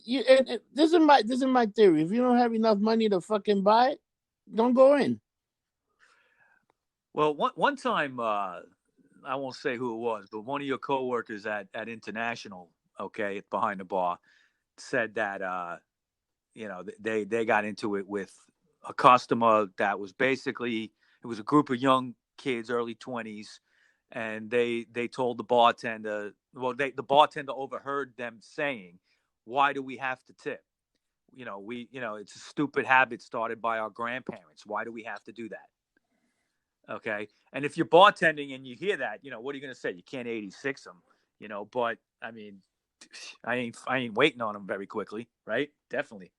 B: This is my theory. If you don't have enough money to fucking buy it, don't go in.
A: well, one time I won't say who it was, but one of your coworkers at International, okay, behind the bar, said that they got into it with a customer that was basically it was a group of young kids, early 20s, and they told the bartender, well, the bartender overheard them saying, "Why do we have to tip? It's a stupid habit started by our grandparents. Why do we have to do that?" Okay. And if you're bartending and you hear that, what are you going to say? You can't 86 them, but I mean, I ain't waiting on them very quickly. Right. Definitely.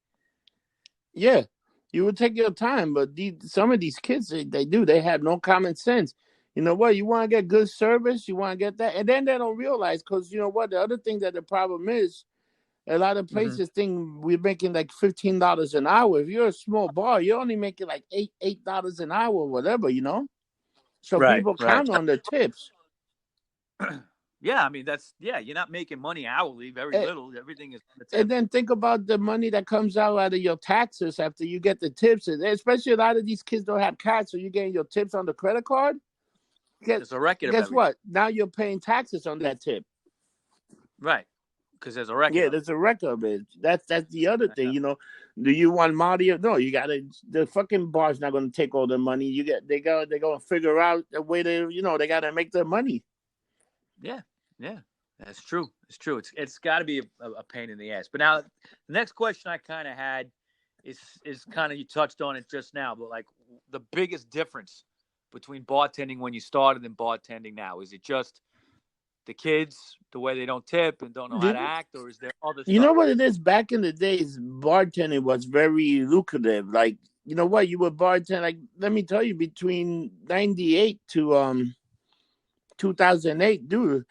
B: Yeah, you would take your time, but some of these kids, they have no common sense. You know what? You want to get good service, you want to get that, and then they don't realize because you know what? The other thing that the problem is, a lot of
A: Mm-hmm.
B: places think we're making like $15 an hour. If you're a small bar, you're only making like $8 an hour, or whatever, you know. So
A: Right.
B: people
A: Right.
B: count on the tips.
A: Yeah. I mean, you're not making money hourly, very
B: And,
A: little. Everything is on the
B: and
A: tip.
B: then think about the money that comes out of your taxes after you get the tips. And especially a lot of these kids don't have cash, so you're getting your tips on the credit card. Guess,
A: There's a record of
B: guess
A: everything.
B: what? Now you're paying taxes on that tip.
A: Right. Because there's a record
B: Yeah,
A: of it.
B: there's a record of it. That's the other thing, you know. Do you want Mario? No, you gotta. The fucking bar's not gonna take all the money. They're gonna figure out a way to, they gotta make their money.
A: Yeah. Yeah. That's true. It's true. It's got to be a pain in the ass. But now, the next question I kind of had is kind of, you touched on it just now, but like the biggest difference between bartending when you started and bartending now, is it just the kids, the way they don't tip and don't know how to act, or is there other
B: You know
A: stuff?
B: what it is? Back in the days, bartending was very lucrative. Like, you know what? You would bartend, like, let me tell you, between 98 to 2008, dude,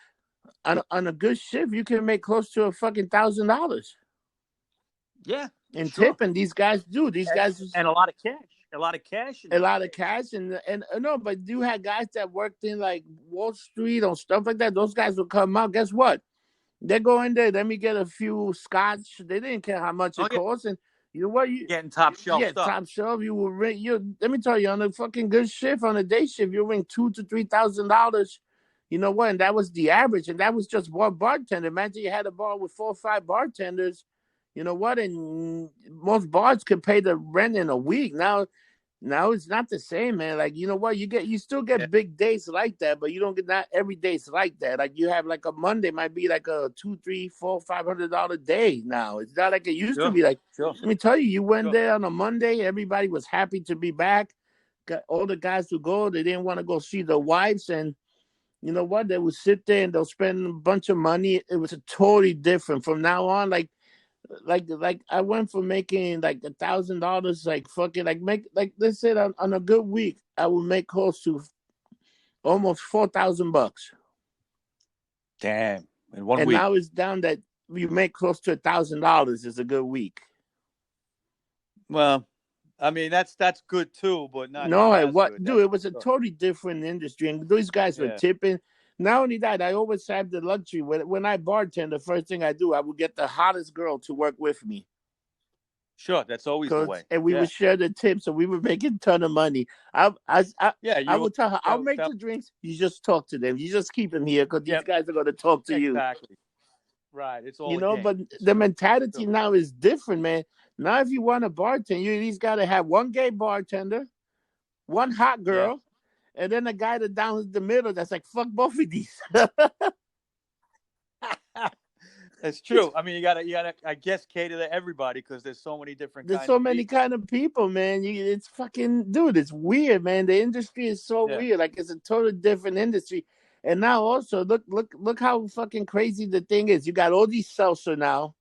B: on a good shift, you can make close to a fucking $1,000
A: Yeah,
B: in
A: sure.
B: tip. And these guys do. These guys,
A: And a lot of cash. A lot of cash in
B: a
A: those
B: lot of
A: days.
B: cash, and no, but you had guys that worked in like Wall Street or stuff like that. Those guys would come out. Guess what? They go in there. Let me get a few scotch. They didn't care how much
A: Oh,
B: it
A: yeah.
B: cost, and you know what?
A: Getting top shelf
B: Yeah,
A: stuff.
B: top shelf. You will ring. You Let me tell you, on a fucking good shift, on a day shift, you ring $2,000 to $3,000. You know what? And that was the average, and that was just one bartender. Imagine you had a bar with 4 or 5 bartenders. You know what? And most bars could pay the rent in a week. Now it's not the same, man. Like, you know what? You still
A: Yeah.
B: get big days like that, but you don't get, not every day's like that. Like, you have like a Monday might be like a two, three, four, $500 day now. It's not like it used to
A: Sure.
B: be. Like,
A: Sure.
B: let me tell you, you went
A: Sure.
B: there on a Monday, everybody was happy to be back. Got all the guys to go. They didn't want to go see their wives, and you know what? They would sit there and they'll spend a bunch of money. It was a totally different from now on. Like I went from making like $1,000, like fucking, like, make, like, let's say on a good week I would make close to almost $4,000,
A: Damn. In one
B: and
A: week.
B: now it's down that you make close to $1,000 is a good week.
A: Well, I mean, that's good too, but not
B: No,
A: as
B: what,
A: good.
B: dude?
A: That's
B: It was a
A: for sure.
B: totally different industry, and these guys were
A: Yeah.
B: tipping. Not only that, I always have the luxury when I bartend. The first thing I do, I would get the hottest girl to work with me.
A: Sure, that's always the way.
B: And we
A: Yeah.
B: would share the tips, so we were making a ton of money.
A: Yeah,
B: I
A: you
B: would tell her, I'll make
A: that
B: the drinks. You just talk to them. You just keep them here because
A: yeah,
B: these guys are going to talk to you.
A: exactly. Right. It's
B: You
A: all a
B: know,
A: game.
B: but the
A: Sure.
B: mentality
A: Sure.
B: now is different, man. Now, if you want a bartender, you at least got to have one gay bartender, one hot
A: Yeah.
B: girl, and then a guy that down the middle that's like, fuck both of these.
A: It's true. I mean, you gotta I guess cater to everybody because there's so many different
B: There's
A: kinds
B: so
A: of
B: many
A: people.
B: kind of people, man. It's fucking, dude. It's weird, man. The industry is so
A: Yeah.
B: weird. Like, it's a totally different industry. And now also look how fucking crazy the thing is. You got all these seltzer now.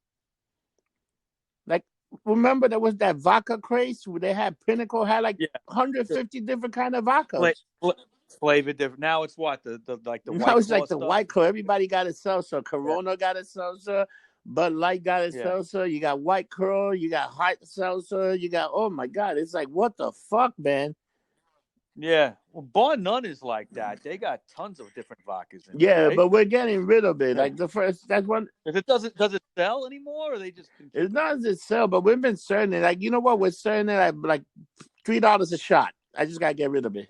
B: Like, remember there was that vodka craze where they had Pinnacle had like
A: Yeah.
B: 150 different kind of
A: Fla-
B: vodkas.
A: fla- Flavor different. Now it's what the like the
B: Now
A: White
B: it's
A: Claw
B: like the
A: stuff.
B: White Claw. Everybody got a seltzer.
A: Yeah.
B: Corona got a seltzer. Bud Light got a
A: Yeah.
B: seltzer. You got White Claw. You got hot seltzer. You got, oh my God. It's like, what the fuck, man?
A: Yeah. Well, Bar None is like that. They got tons of different vodkas in there,
B: Yeah,
A: right?
B: but we're getting rid of it.
A: Yeah.
B: Like the first, that's one.
A: If it does it sell anymore, or they just been
B: It's
A: keeping it?
B: not as it sell, but we've been selling it. Like, you know what? We're selling it at like $3 a shot. I just gotta get rid of it.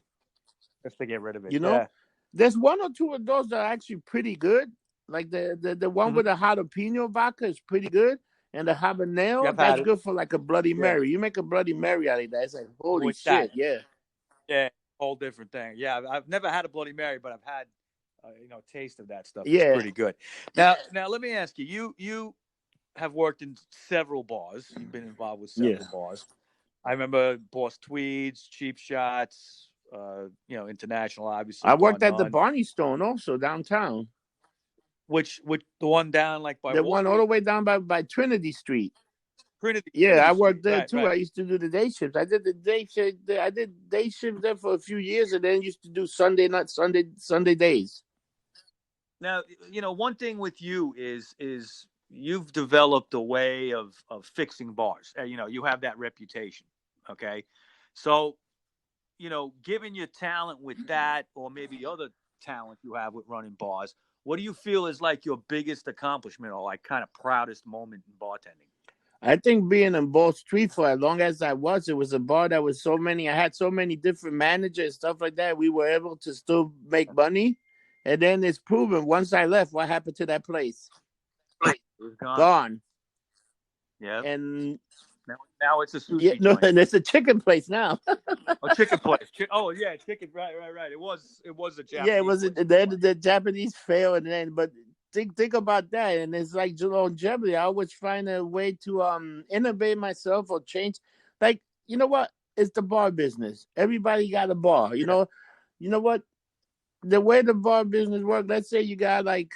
A: If they get rid of it.
B: You know,
A: Yeah.
B: there's one or two of those that are actually pretty good. Like the one
A: Mm-hmm.
B: with the jalapeno vodka is pretty good, and the
A: Yeah,
B: habanero
A: I've had
B: that's
A: it.
B: good for like a Bloody
A: Yeah.
B: Mary. You make a Bloody Mary out of that, it's like, holy
A: With that.
B: shit, yeah.
A: Yeah. Whole different thing. Yeah. I've never had a Bloody Mary, but I've had taste of that stuff. It's
B: Yeah.
A: pretty good. Now let me ask you. You have worked in several bars. You've been involved with
B: Yeah.
A: several bars. I remember Boss Tweeds, Cheap Shots, international, obviously
B: I worked
A: going
B: at the
A: on.
B: Barney Stone also downtown.
A: Which the one down like by
B: The
A: Wall
B: one all the
A: Street,
B: way down by Trinity Street. Yeah,
A: Trinity
B: I
A: Street.
B: worked there
A: Right,
B: too.
A: right.
B: I used to do the day shifts. I did the day shift. I did day shift there for a few years, and then used to do Sunday days.
A: Now, one thing with you is you've developed a way of fixing bars. You have that reputation. Okay, so given your talent with that, or maybe other talent you have with running bars, what do you feel is like your biggest accomplishment or like kind of proudest moment in bartending?
B: I think being in Ball Street for as long as I was, it was a bar that was so many. I had so many different managers, stuff like that. We were able to still make money, and then it's proven once I left, what happened to that place?
A: It was gone.
B: Gone.
A: Yeah.
B: And
A: Now it's a
B: yeah,
A: sushi
B: no,
A: joint.
B: and it's a chicken place now.
A: A chicken place. Oh yeah, chicken. Right, right, right. It was a
B: Yeah, it
A: Japanese
B: was
A: place.
B: the Japanese fail, and then but think about that, and it's like longevity. I always find a way to innovate myself or change. Like you know what? It's the bar business. Everybody got a bar.
A: Yeah.
B: You know what? The way the bar business works. Let's say you got like,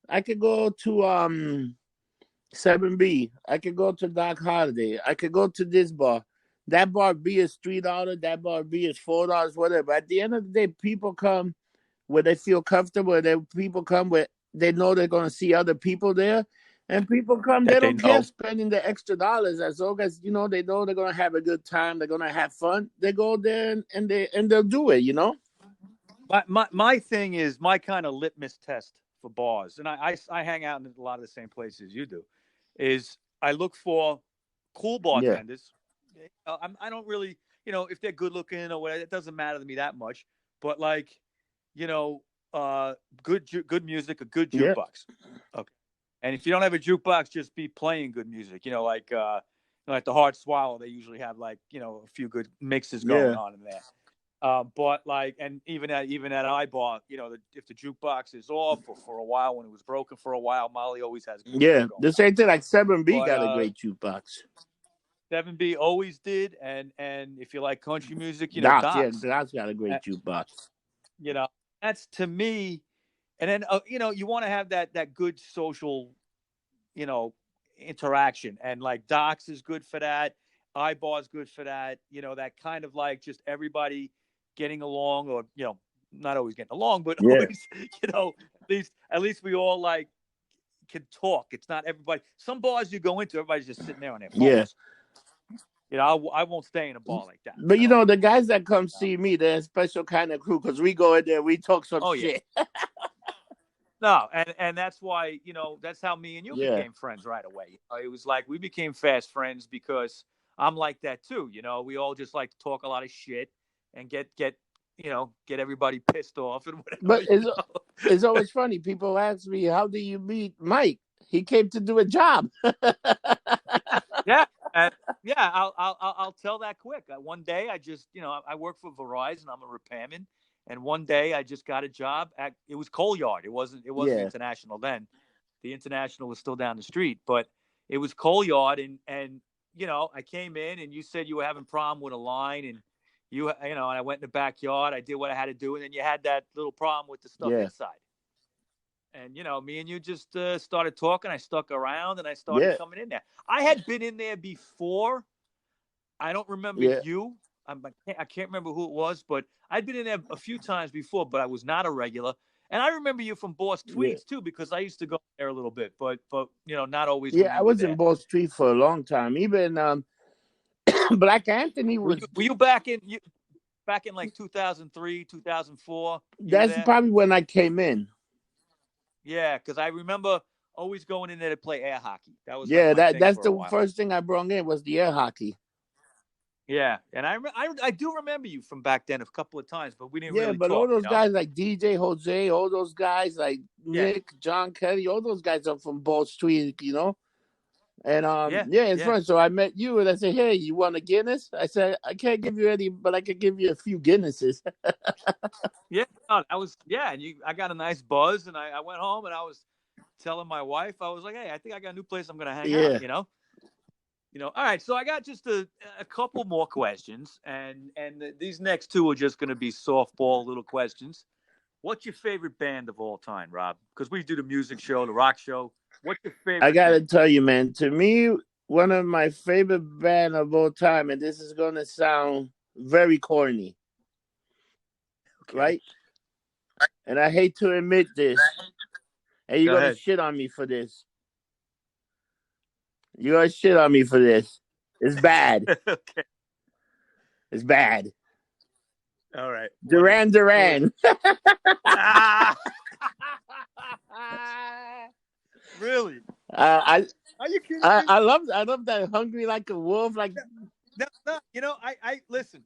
B: I could go to 7B. I could go to Doc Holiday. I could go to this bar. That bar B is $3. That bar B is $4. Whatever. But at the end of the day, people come where they feel comfortable. People come where they know they're going to see other people there, and people come. They
A: That they
B: don't care
A: know.
B: spending the extra dollars as long as they know they're going to have a good time. They're going to have fun. They go there and they'll do it.
A: My thing is my kind of litmus test for bars, and I hang out in a lot of the same places you do, is I look for cool
B: Yeah,
A: bartenders. I don't really, if they're good looking or whatever, it doesn't matter to me that much. But like, you know, good music, a good
B: yeah,
A: jukebox. Okay. And if you don't have a jukebox, just be playing good music. Like the Hard Swallow, they usually have like a few good mixes going
B: yeah,
A: on in there. But like, and even at iBar, if the jukebox is off or for a while when it was broken for a while, Molly always has good
B: yeah.
A: stuff going
B: The
A: on.
B: same thing like 7B
A: But
B: got a great jukebox.
A: 7B always did, and if you like country music,
B: Docs, yeah,
A: Docs,
B: Docs got a
A: uh,
B: great jukebox.
A: you know, that's to me. And then you want to have that good social, you know, interaction, and like Docs is good for that. iBar is good for that. That kind of like just everybody getting along, or not always getting along, but
B: Yeah,
A: always, at least we all like can talk. It's not everybody. Some bars you go into, everybody's just sitting there on their
B: yeah.
A: phones. I won't stay in a bar like that.
B: But
A: I don't.
B: the guys that come see me, they're a special kind of crew because we go in there, we talk some
A: Oh yeah.
B: shit.
A: No, and that's why that's how me and you
B: Yeah,
A: became friends right away. It was like we became fast friends because I'm like that too. We all just like to talk a lot of shit and get everybody pissed off and
B: but
A: whatever.
B: it's always funny. People ask me, "How do you meet Mike?" He came to do a job.
A: Yeah, yeah. I'll tell that quick. One day I just I work for Verizon. I'm a repairman, and one day I just got a job at it was Coal Yard. It wasn't
B: Yeah,
A: International then. The International was still down the street, but it was Coal Yard, and I came in and you said you were having a problem with a line, and and I went in the backyard. I did what I had to do, and then you had that little problem with the stuff
B: yeah,
A: inside. And me and you just started talking. I stuck around, and I started
B: yeah,
A: coming in there. I had been in there before. I don't remember
B: yeah,
A: you. I can't remember who it was, but I'd been in there a few times before, but I was not a regular. And I remember you from Boss
B: yeah.
A: Tweets too, because I used to go there a little bit, but not always when
B: Yeah, I
A: you were
B: was in
A: there.
B: Ball Street for a long time. Even Black Anthony
A: Were
B: was.
A: you were you back in like 2003, 2004? You were
B: That's
A: there?
B: probably when I came in.
A: Yeah, because I remember always going in there to play air hockey. That was like
B: Yeah,
A: my thing
B: that's
A: for a
B: the
A: while.
B: first thing I brought in was the air hockey.
A: Yeah, and I do remember you from back then a couple of times, but we didn't
B: Yeah,
A: really
B: but all
A: talk.
B: those guys like DJ Jose, all those guys like
A: Yeah,
B: Nick, John Kelly, all those guys are from Ball Street. And
A: yeah,
B: yeah, it's
A: yeah.
B: fun. So I met you and I said, "Hey, you want a Guinness?" I said, "I can't give you any, but I could give you a few Guinnesses."
A: Yeah, no, yeah, and I got a nice buzz, and I went home, and I was telling my wife, I was like, hey, I think I got a new place I'm gonna hang out,
B: Yeah.
A: All right. So I got just a couple more questions, and these next two are just going to be softball little questions. What's your favorite band of all time, Rob? Because we do the music show, the rock show. What's your
B: I
A: favorite
B: gotta
A: band?
B: tell you, man. To me, one of my favorite band of all time, and this is gonna sound very corny,
A: Okay.
B: right? And I hate to admit this, and you're
A: Go
B: gonna
A: ahead.
B: shit on me for this. You're gonna shit on me for this. It's bad.
A: Okay.
B: It's bad.
A: All right. What is
B: Duran
A: it? Who is
B: Duran.
A: it? Ah, really?
B: I
A: Are you kidding me?
B: I love that hungry like a wolf. Like
A: No, no. I listen.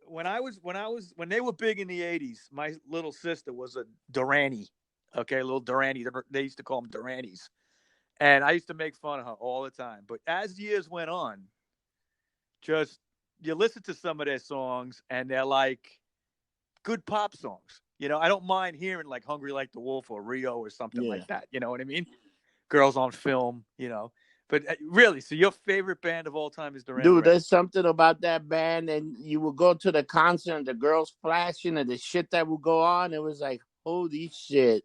A: When they were big in the '80s, my little sister was a Duranie. Okay, little Duranie. They used to call them Duranis, and I used to make fun of her all the time. But as years went on, just you listen to some of their songs, and they're like good pop songs. I don't mind hearing like "Hungry Like the Wolf" or "Rio" or something
B: yeah.
A: like that. You know what I mean? Girls on Film. But really, so your favorite band of all time is Duran
B: Dude,
A: Duran?
B: there's something about that band, and you would go to the concert, and the girls flashing, and the shit that would go on. It was like, holy shit,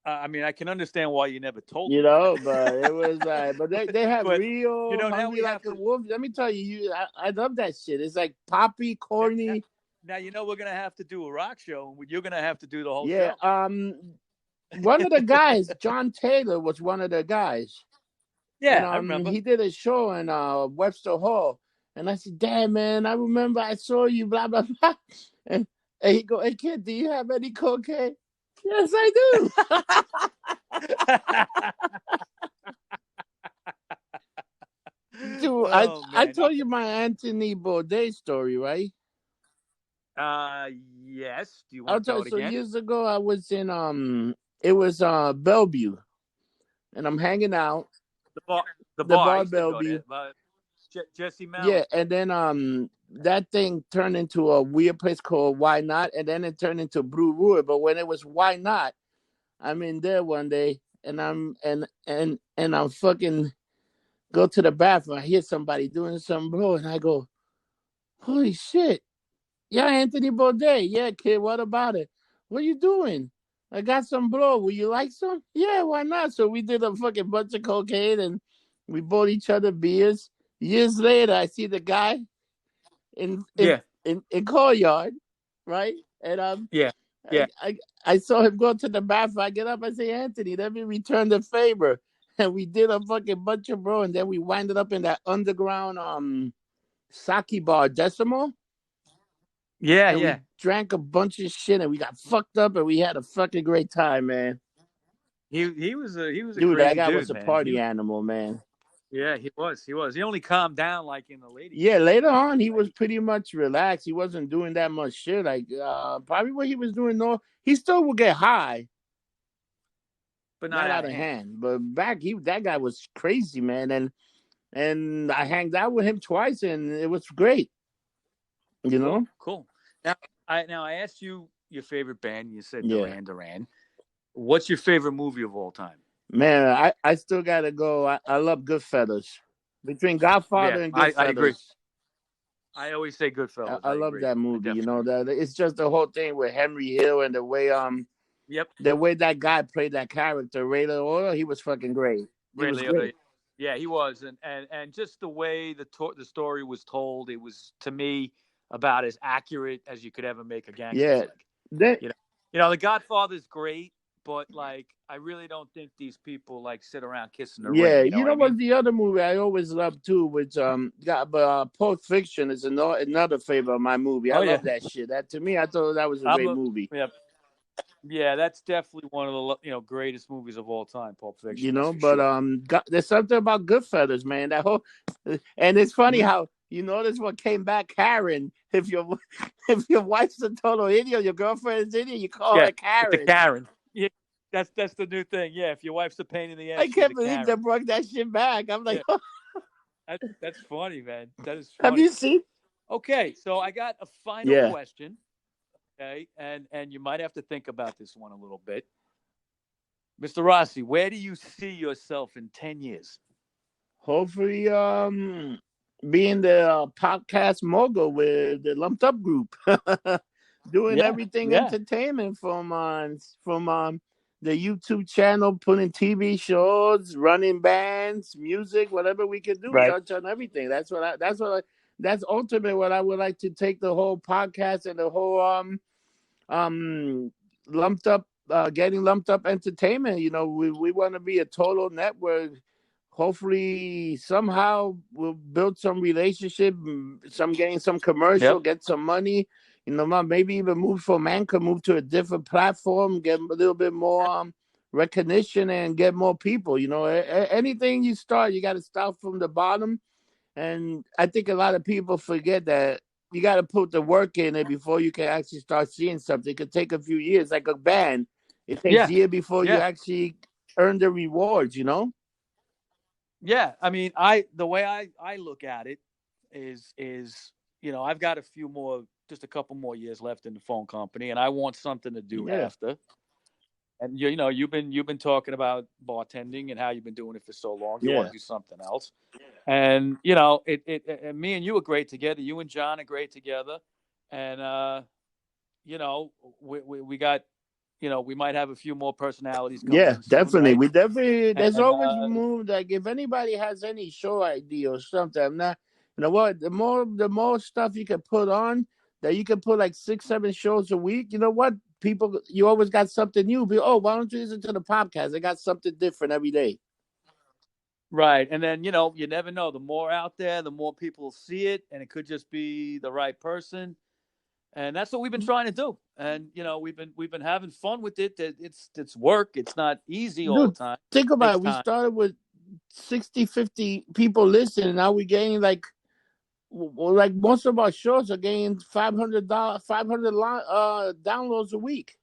A: I mean, I can understand why you never told
B: you
A: me that.
B: know. But it was like, but they have
A: But
B: real
A: now
B: hungry
A: we
B: like
A: have
B: a
A: to.
B: wolf. Let me tell you, I love that shit. It's like poppy,
A: Now, now,
B: corny.
A: now we're gonna have to do a rock show, and you're gonna have to do the whole
B: Yeah.
A: show.
B: One of the guys, John Taylor, was one of the guys. And
A: Yeah, I remember.
B: he did a show in Webster Hall. And I said, damn man, I remember I saw you, blah blah blah. And he go, hey kid, do you have any cocaine? Yes, I do. Dude,
A: Oh
B: I
A: man.
B: told
A: Okay.
B: you my Anthony Bourdain story, right?
A: Uh, yes. Do you
B: I'll
A: want to
B: tell
A: tell
B: you.
A: it
B: So
A: again?
B: years ago I was in it was Bellevue, and I'm hanging out
A: The bar. The
B: the
A: bar. I
B: bar
A: used to go there.
B: Bellevue.
A: Jesse
B: Yeah,
A: Malin's
B: and
A: place.
B: then that thing turned into a weird place called Why Not, and then it turned into Blue Ruin. But when it was Why Not, I'm in there one day, and I'm fucking go to the bathroom. I hear somebody doing some bro, and I go, "Holy shit, yeah, Anthony Bourdain, yeah, kid, what about it? What you doing? I got some blow. Would you like some? Yeah, why not?" So we did a fucking bunch of cocaine, and we bought each other beers. Years later, I see the guy in in
A: Yeah.
B: in courtyard, right? And
A: Yeah.
B: I,
A: Yeah.
B: I I saw him go to the bathroom. I get up. I say, Anthony, let me return the favor. And we did a fucking bunch of bro, and then we winded up in that underground sake bar, Decimal,
A: Yeah.
B: and
A: Yeah.
B: we drank a bunch of shit, and we got fucked up, and we had a fucking great time, man.
A: He was a
B: Dude, that
A: crazy
B: guy was
A: dude,
B: a
A: man.
B: party animal, man.
A: Yeah, he was. He was. He only calmed down like in the later
B: Yeah,
A: years.
B: later on he
A: Like,
B: was pretty much relaxed. He wasn't doing that much shit. Like probably what he was doing. No, he still would get high,
A: but not
B: not
A: out
B: out
A: of
B: of
A: hand.
B: hand. But back, that guy was crazy, man. And I hanged out with him twice, and it was great. You
A: Cool.
B: know?
A: Cool. Now I asked you your favorite band. You said
B: Yeah,
A: Duran Duran. What's your favorite movie of all time?
B: man. I still gotta go. I love Goodfellas. Between
A: Yeah,
B: Godfather and
A: I agree.
B: Goodfellas,
A: I always say Goodfellas.
B: I
A: I
B: love
A: agree.
B: that
A: I
B: movie. You know
A: definitely agree.
B: that it's just the whole thing with Henry Hill and
A: Yep.
B: the way that guy played that character, Ray Liotta. He was fucking great. He
A: Ray
B: was great.
A: Liotta. Yeah, he was, and just the way the story was told, it was to me about as accurate as you could ever make a gangster
B: Yeah.
A: flick.
B: Then
A: You know, The Godfather's great, but like I really don't think these people like sit around kissing the
B: yeah,
A: ring. You know
B: you
A: what
B: know
A: I mean?
B: what the other movie I always love too, which got but Pulp Fiction is another favorite of my movie. I
A: Oh yeah,
B: love that shit. That to me, I thought that was a
A: I'm
B: great
A: a
B: movie.
A: yeah yeah. That's definitely one of the greatest movies of all time. Pulp
B: You
A: Fiction, that's
B: know,
A: for
B: but
A: sure.
B: there's something about Goodfellas, man. That whole and it's funny
A: Mhm.
B: how you notice what came back Karen. If your if your wife's a total idiot, your girlfriend is idiot, you call
A: Yeah,
B: her
A: it's a
B: Karen.
A: Karen. Yeah, that's the new thing. Yeah, if your wife's a pain in the ass,
B: I
A: she's
B: can't
A: a
B: believe they
A: Karen.
B: brought that shit back. I'm like,
A: Yeah, that's funny, man. That is
B: have
A: funny.
B: you seen?
A: Okay, so I got a final
B: Yeah,
A: question. Okay, and you might have to think about this one a little bit, Mr. Rossi. Where do you see yourself in 10 years?
B: hopefully, being the podcast mogul with the Lumped Up group, doing
A: Yeah,
B: everything
A: yeah,
B: entertainment from the YouTube channel, putting TV shows, running bands, music, whatever we can do,
A: right.
B: touch on everything. That's ultimately what I would like to take the whole podcast and the whole um lumped up getting lumped up entertainment. We want to be a total network. Hopefully somehow we'll build some relationship, some getting some commercial,
A: Yep.
B: get some money, maybe even move from Anchor, move to a different platform, get a little bit more recognition and get more people. Anything you start, you got to start from the bottom. And I think a lot of people forget that you got to put the work in it before you can actually start seeing something. It could take a few years, like a band. It takes
A: Yeah,
B: years before you
A: yeah,
B: actually earn the rewards.
A: yeah. I mean, the way I look at it is I've got just a couple more years left in the phone company, and I want something to do
B: Yeah.
A: after. And you've been talking about bartending and how you've been doing it for so long. You want
B: Yeah.
A: to do something else, and me and you are great together. You and John are great together, and we got we might have a few more personalities coming
B: Yeah,
A: in soon,
B: definitely.
A: right?
B: We definitely, there's
A: And
B: always room. Like if anybody has any show idea or something, I'm not, you know what, the more stuff you can put on, that you can put like 6, 7 shows a week. You know what? People, you always got something new. Why don't you listen to the podcast? They got something different every day.
A: right, and then you never know. The more out there, the more people see it, and it could just be the right person. And that's what we've been trying to do. And we've been having fun with it. It's work. It's not easy all the
B: Dude,
A: time.
B: think
A: It
B: about
A: takes
B: it. We
A: time.
B: started with 60, 50 people listening. Now we're getting like most of our shows are getting $500, 500 downloads a week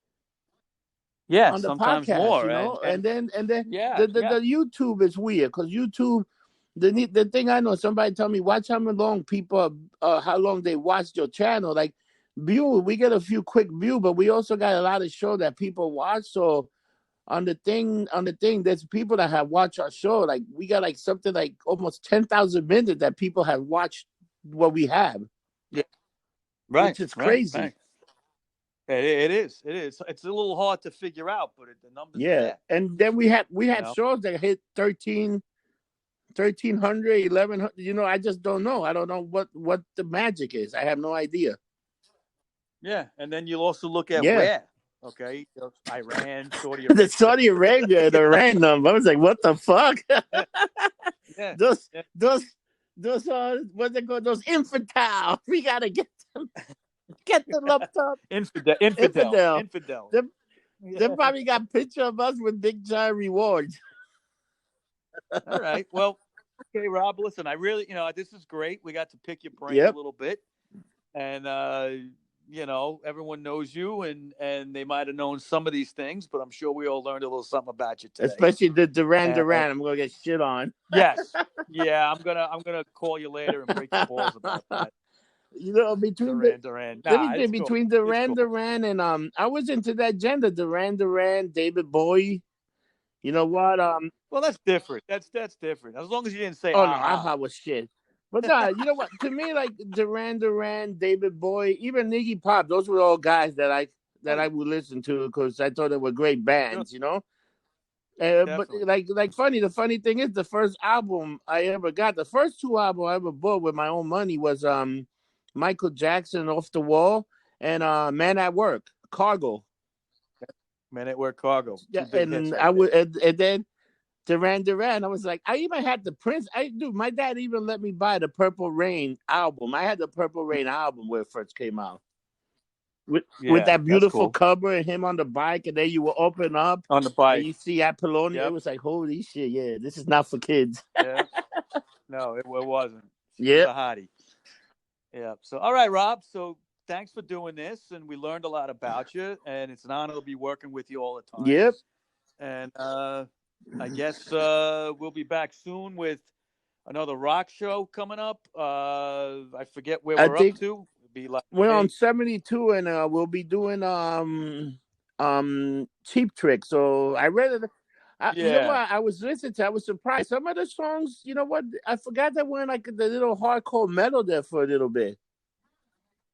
A: Yeah,
B: on the
A: sometimes
B: podcast,
A: more. And
B: and then
A: yeah,
B: the YouTube is weird because YouTube, the thing I know, somebody tell me watch how long they watched your channel, like we get a few quick view, but we also got a lot of show that people watch. So on the thing, there's people that have watched our show. Like we got like something like almost 10,000 minutes that people have watched what we have,
A: yeah, right,
B: which is
A: right,
B: crazy.
A: right. It is. It is. It's a little hard to figure out, but the numbers are
B: Yeah,
A: there.
B: and then we have
A: You know.
B: shows that hit 1,300, 1,100. I just don't know. I don't know what the magic is. I have no idea.
A: Yeah, and then you'll also look at
B: Yeah,
A: where. Okay, Iran, Saudi
B: the
A: Arabia.
B: Saudi Arabia, the random. I was like, what the fuck?
A: Yeah, yeah,
B: those
A: yeah.
B: those those what's it called? Those infantile. We gotta get them lumped up.
A: Infidels,
B: Infidel.
A: infidels.
B: They, they
A: Yeah.
B: probably got picture of us with big giant rewards.
A: All right. Well, okay, Rob. Listen, I really, this is great. We got to pick your brain a
B: Yep.
A: little bit, and everyone knows you, and they might have known some of these things, but I'm sure we all learned a little something about you today.
B: Especially the Duran
A: And
B: Duran. I'm gonna get shit on.
A: yes, yeah, I'm gonna call you later and break your balls about that.
B: Between the
A: Duran Duran.
B: let me
A: Nah,
B: say
A: it's cool.
B: between
A: It's
B: Duran
A: cool.
B: Duran and I was into that gender, Duran Duran, David Bowie. You know what?
A: Well, that's different. That's different. As long as you didn't say
B: Oh no,
A: aha.
B: Aha was shit. But nah, you know what? To me, like Duran Duran, David Bowie, even Iggy Pop, those were all guys that I
A: Oh
B: that
A: yeah,
B: I would listen to because I thought they were great
A: sure,
B: bands. But
A: definitely.
B: the funny thing is, the first album I ever got, the first two albums I ever bought with my own money was Michael Jackson, Off the Wall, and Man at Work, Cargo.
A: Man at Work Cargo.
B: Yeah,
A: Two big hits
B: and
A: right
B: I
A: there.
B: would, and then Duran Duran. I was like, I even had the Prince. My dad even let me buy the Purple Rain album. I had the Purple Rain album where it first came out. With
A: Yeah,
B: that
A: that's
B: beautiful
A: cool.
B: cover and him on the bike, and then you will open up
A: On the
B: and
A: bike.
B: you see Apollonia. It
A: Yep.
B: was like, holy shit, yeah, this is not for kids.
A: Yeah. No, it wasn't. She was
B: Yep,
A: a hottie. Yeah. So, all right, Rob. So, thanks for doing this, and we learned a lot about you. And it's an honor to be working with you all the time.
B: yep.
A: And I guess we'll be back soon with another rock show coming up. I forget where
B: I
A: we're up
B: think
A: to. It'll be like
B: we're on
A: hey,
B: 72, and we'll be doing Cheap Trick. So You know
A: Yeah.
B: what? I was listening to. I was surprised. Some of the songs, you know what? I forgot that went like the little hardcore metal there for a little bit.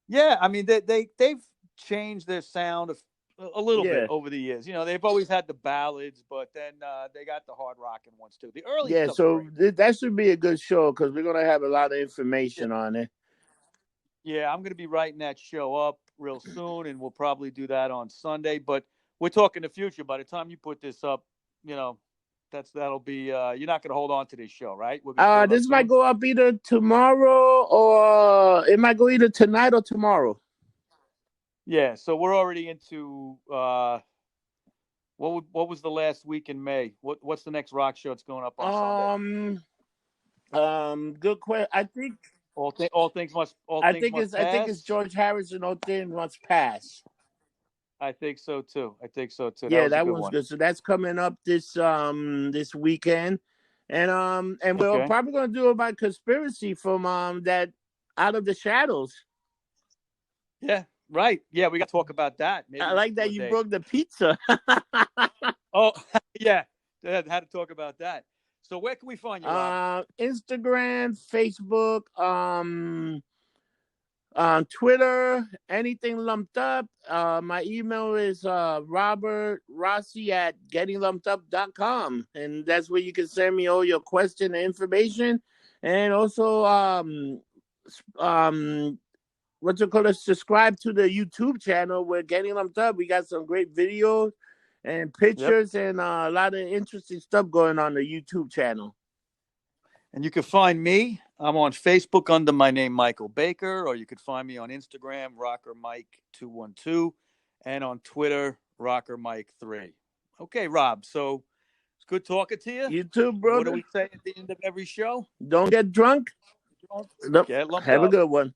A: Yeah, I mean they've changed their sound a little bit
B: Yeah,
A: over the years. You know, they've always had the ballads, but then they got the hard rocking ones too. The early
B: yeah.
A: stuff's
B: So
A: great.
B: that should be a good show because we're gonna have a lot of
A: Yeah,
B: information on it.
A: yeah, I'm going to be writing that show up real soon, and we'll probably do that on Sunday. But we're talking the future. By the time you put this up, you know, that'll be. You're not going to hold on to this show, right? We're going to put it up
B: This might
A: soon.
B: go up either tomorrow or it might go either tonight or tomorrow.
A: Yeah, so we're already into what was the last week in May? What's the next rock show that's going up on Sunday?
B: Good question.
A: All things must
B: I think it's
A: pass.
B: George Harrison. All things must pass.
A: I think so too. I think so too. That
B: Yeah,
A: was a
B: that
A: good
B: one's
A: one.
B: good. So that's coming up this weekend, and we're
A: Okay.
B: probably gonna do about conspiracy from that Out of the Shadows.
A: Yeah. Right. Yeah, we got to talk about that
B: I
A: maybe
B: like
A: one
B: that
A: more
B: you
A: day.
B: broke the pizza.
A: Oh, yeah. Had to talk about that. So where can we find you, Rob?
B: Instagram, Facebook, on Twitter, anything lumped up. My email is Robert Rossi at gettinglumpedup.com. And that's where you can send me all your question and information. And also, what you call it, subscribe to the YouTube channel. We're Getting Lumped Up. We got some great videos and
A: Yep.
B: pictures and a lot of interesting stuff going on the YouTube channel.
A: And you can find me. I'm on Facebook under my name, Michael Baker, or you could find me on Instagram, RockerMike212, and on Twitter, RockerMike3. Okay, Rob. So it's good talking to you.
B: You too,
A: And what do
B: brother.
A: we say at the end of every show?
B: Don't get drunk.
A: Don't
B: Nope.
A: get lumped
B: Have a
A: up.
B: good one.